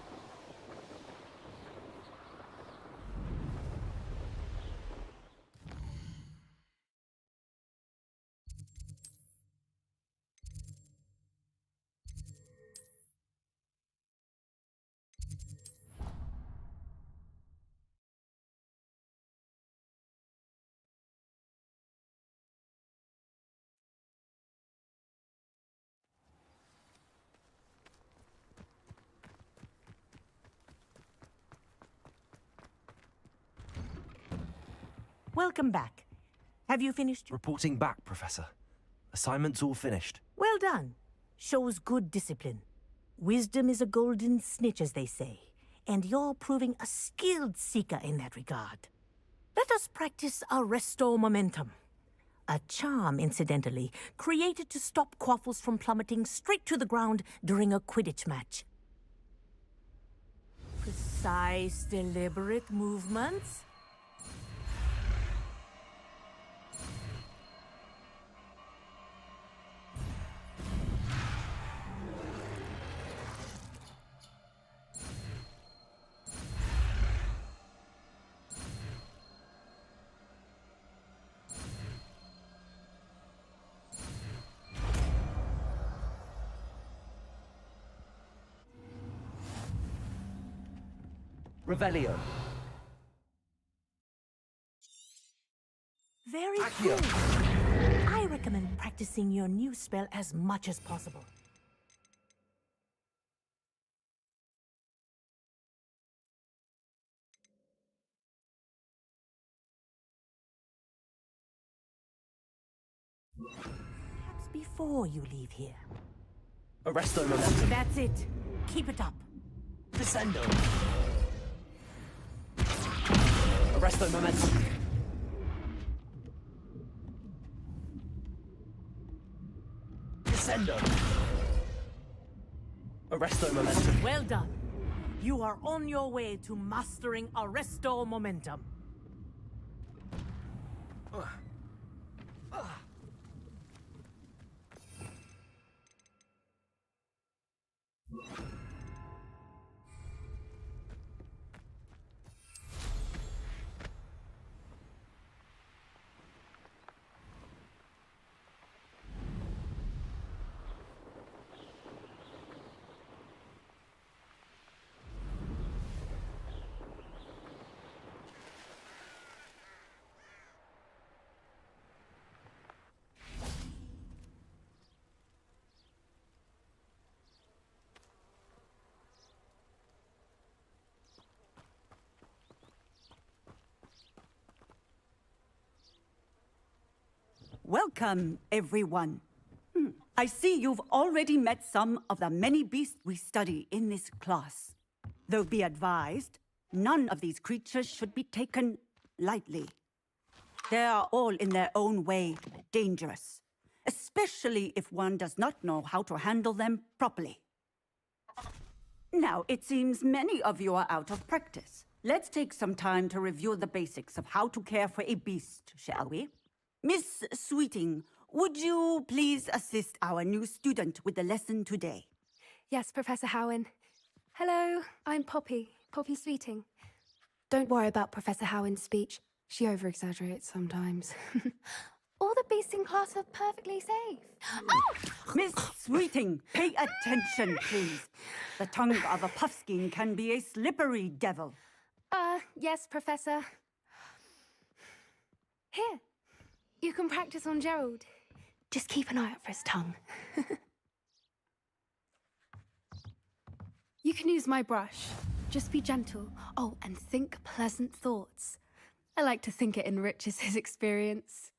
Welcome back. Have you finished? Reporting back, Professor. Assignment's all finished. Well done. Shows good discipline. Wisdom is a golden snitch, as they say, and you're proving a skilled seeker in that regard. Let us practice our restore momentum. A charm, incidentally, created to stop quaffles from plummeting straight to the ground during a Quidditch match. Precise, deliberate movements. Revelio. Very good. I recommend practicing your new spell as much as possible. Perhaps before you leave here. Arresto momentum. That's it. Keep it up. Descendo. Arresto momentum. Descendo. Arresto momentum. Well done. You are on your way to mastering Arresto momentum. Welcome, everyone. I see you've already met some of the many beasts we study in this class. Though be advised, none of these creatures should be taken lightly. They are all in their own way dangerous, especially if one does not know how to handle them properly. Now, it seems many of you are out of practice. Let's take some time to review the basics of how to care for a beast, shall we? Miss Sweeting, would you please assist our new student with the lesson today? Yes, Professor Howen. Hello, I'm Poppy Sweeting. Don't worry about Professor Howen's speech. She over-exaggerates sometimes. All the beasts in class are perfectly safe. Oh! Miss Sweeting, pay attention, please. The tongue of a puffskein can be a slippery devil. Yes, Professor. Here, you can practice on Gerald. Just keep an eye out for his tongue. You can use my brush. Just be gentle. Oh, and think pleasant thoughts. I like to think it enriches his experience.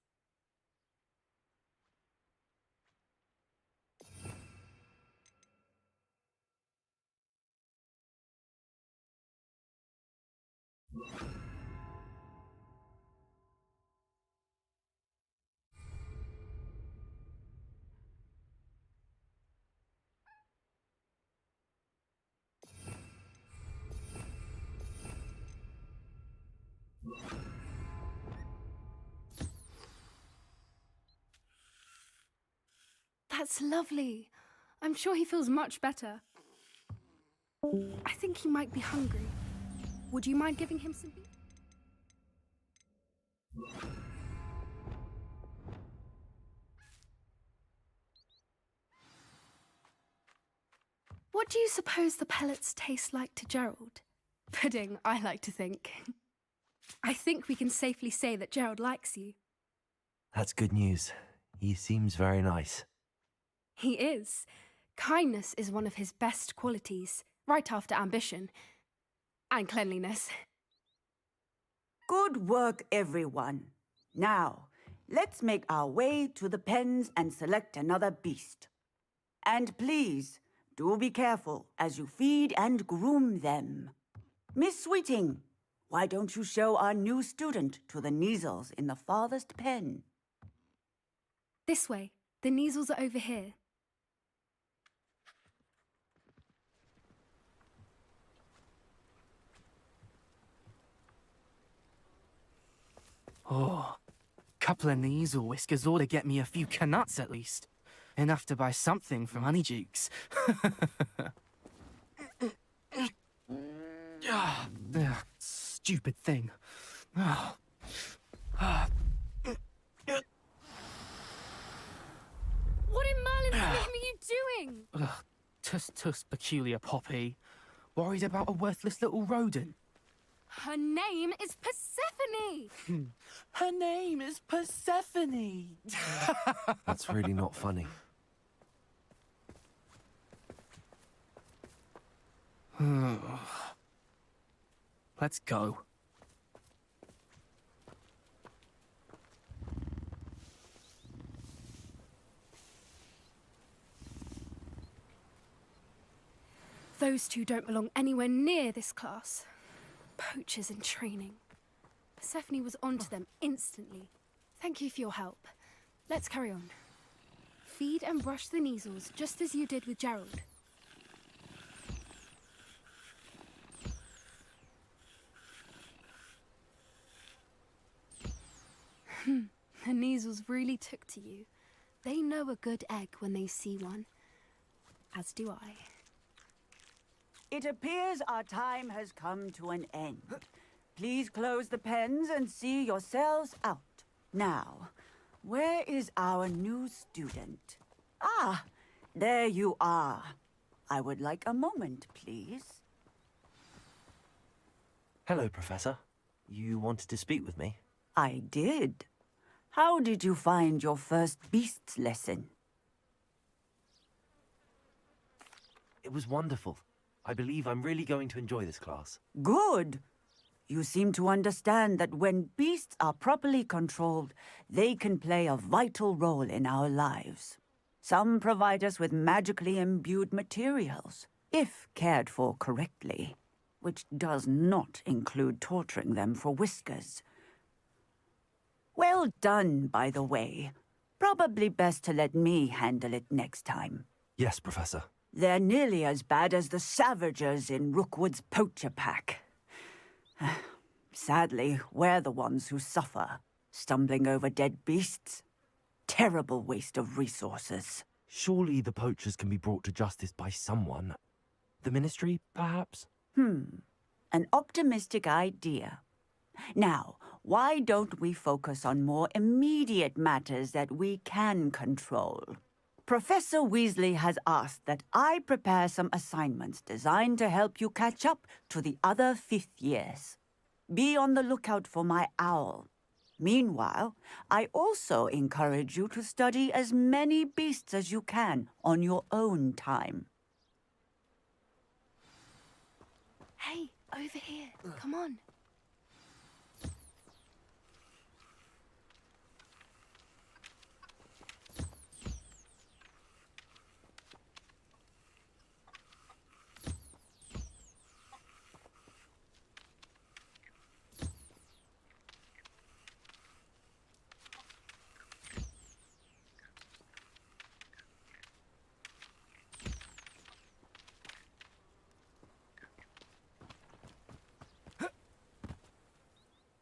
That's lovely. I'm sure he feels much better. I think he might be hungry. Would you mind giving him some beef? What do you suppose the pellets taste like to Gerald? Pudding, I like to think. I think we can safely say that Gerald likes you. That's good news. He seems very nice. He is. Kindness is one of his best qualities, right after ambition. And cleanliness. Good work, everyone. Now, let's make our way to the pens and select another beast. And please, do be careful as you feed and groom them. Miss Sweeting, why don't you show our new student to the Neasels in the farthest pen? This way. The Neasels are over here. Oh, couple of Neasel whiskers ought to get me a few canuts at least. Enough to buy something from Honeydukes. Stupid thing. Oh. What in Merlin's name are you doing? Tuss, peculiar Poppy. Worried about a worthless little rodent. Her name is Persephone! Her name is Persephone! That's really not funny. Let's go. Those two don't belong anywhere near this class. Poachers in training. Persephone was onto them instantly. Thank you for your help. Let's carry on. Feed and brush the Neasels just as you did with Gerald. The Neasels really took to you. They know a good egg when they see one. As do I. It appears our time has come to an end. Please close the pens and see yourselves out. Now, where is our new student? Ah, there you are. I would like a moment, please. Hello, Professor. You wanted to speak with me? I did. How did you find your first beasts lesson? It was wonderful. I believe I'm really going to enjoy this class. Good. You seem to understand that when beasts are properly controlled, they can play a vital role in our lives. Some provide us with magically imbued materials, if cared for correctly, which does not include torturing them for whiskers. Well done, by the way. Probably best to let me handle it next time. Yes, Professor. They're nearly as bad as the Savagers in Rookwood's poacher pack. Sadly, we're the ones who suffer, stumbling over dead beasts. Terrible waste of resources. Surely the poachers can be brought to justice by someone. The Ministry, perhaps? An optimistic idea. Now, why don't we focus on more immediate matters that we can control? Professor Weasley has asked that I prepare some assignments designed to help you catch up to the other 5th years. Be on the lookout for my owl. Meanwhile, I also encourage you to study as many beasts as you can on your own time. Hey, over here. Come on.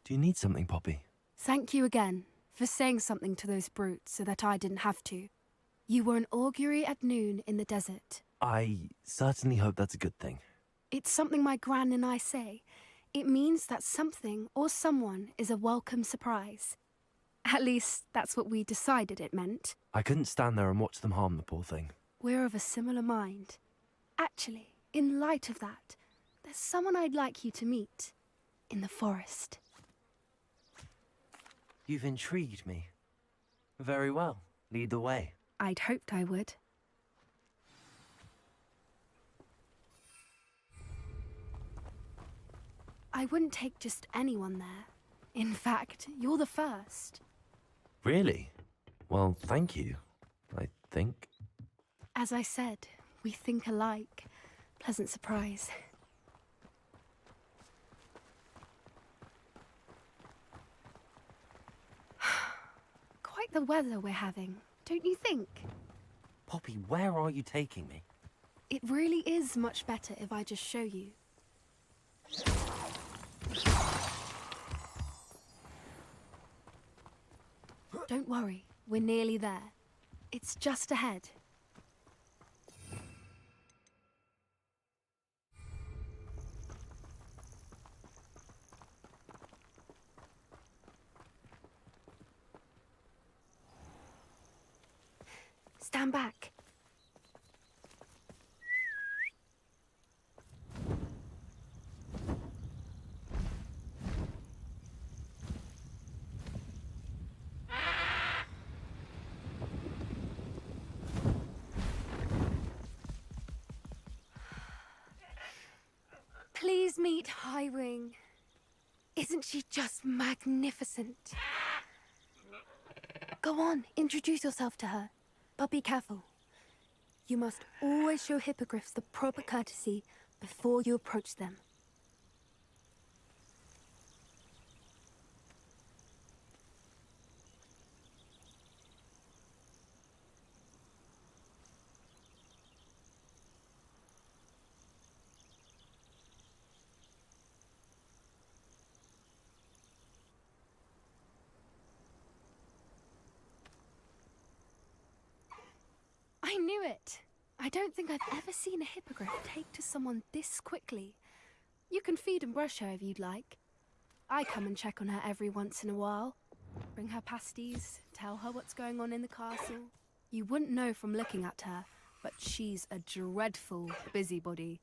Do you need something, Poppy? Thank you again for saying something to those brutes so that I didn't have to. You were an augury at noon in the desert. I certainly hope that's a good thing. It's something my gran and I say. It means that something or someone is a welcome surprise. At least, that's what we decided it meant. I couldn't stand there and watch them harm the poor thing. We're of a similar mind. Actually, in light of that, there's someone I'd like you to meet. In the forest. You've intrigued me. Very well. Lead the way. I'd hoped I would. I wouldn't take just anyone there. In fact, you're the first. Really? Well, thank you, I think. As I said, we think alike. Pleasant surprise. Quite the weather we're having, don't you think? Poppy, where are you taking me? It really is much better if I just show you. Don't worry, we're nearly there. It's just ahead. Stand back. Please meet Highwing. Isn't she just magnificent? Go on, introduce yourself to her. But be careful. You must always show hippogriffs the proper courtesy before you approach them. I knew it! I don't think I've ever seen a hippogriff take to someone this quickly. You can feed and brush her if you'd like. I come and check on her every once in a while. Bring her pasties, tell her what's going on in the castle. You wouldn't know from looking at her, but she's a dreadful busybody.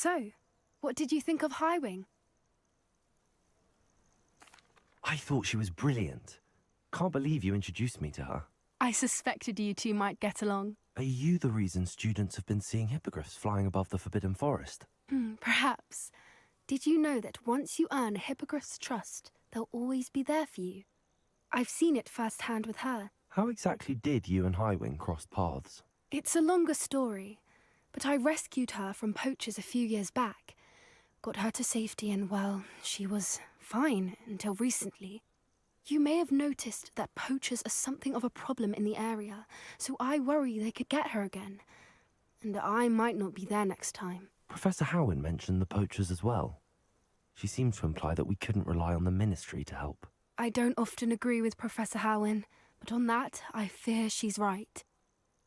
So, what did you think of Highwing? I thought she was brilliant. Can't believe you introduced me to her. I suspected you two might get along. Are you the reason students have been seeing hippogriffs flying above the Forbidden Forest? Perhaps. Did you know that once you earn a hippogriff's trust, they'll always be there for you? I've seen it firsthand with her. How exactly did you and Highwing cross paths? It's a longer story, but I rescued her from poachers a few years back. Got her to safety and, well, she was fine until recently. You may have noticed that poachers are something of a problem in the area, so I worry they could get her again. And I might not be there next time. Professor Howen mentioned the poachers as well. She seemed to imply that we couldn't rely on the Ministry to help. I don't often agree with Professor Howen, but on that, I fear she's right.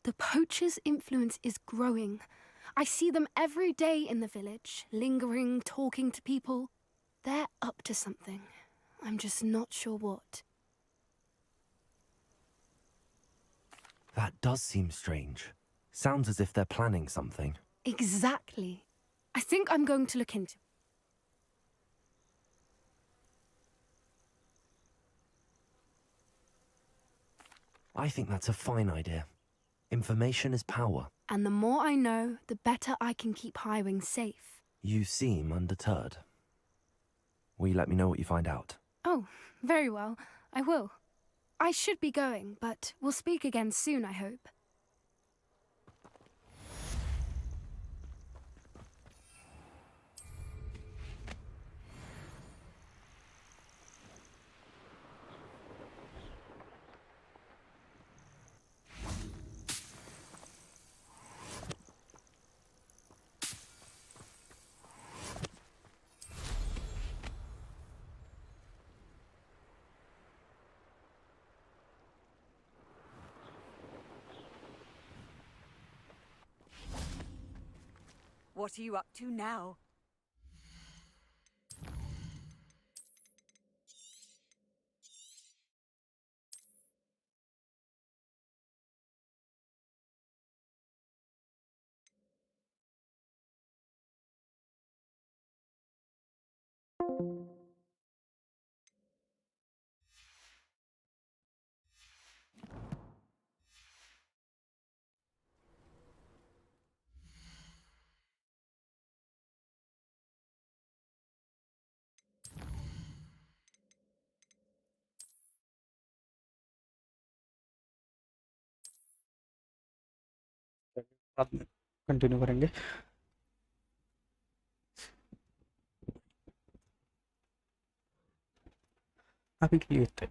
The poachers' influence is growing. I see them every day in the village, lingering, talking to people. They're up to something. I'm just not sure what. That does seem strange. Sounds as if they're planning something. Exactly. I think I'm going to look into it. I think that's a fine idea. Information is power. And the more I know, the better I can keep Highwing safe. You seem undeterred. Will you let me know what you find out? Oh, very well. I will. I should be going, but we'll speak again soon, I hope. What are you up to now? Continue करेंगे. अभी के लिए इतना.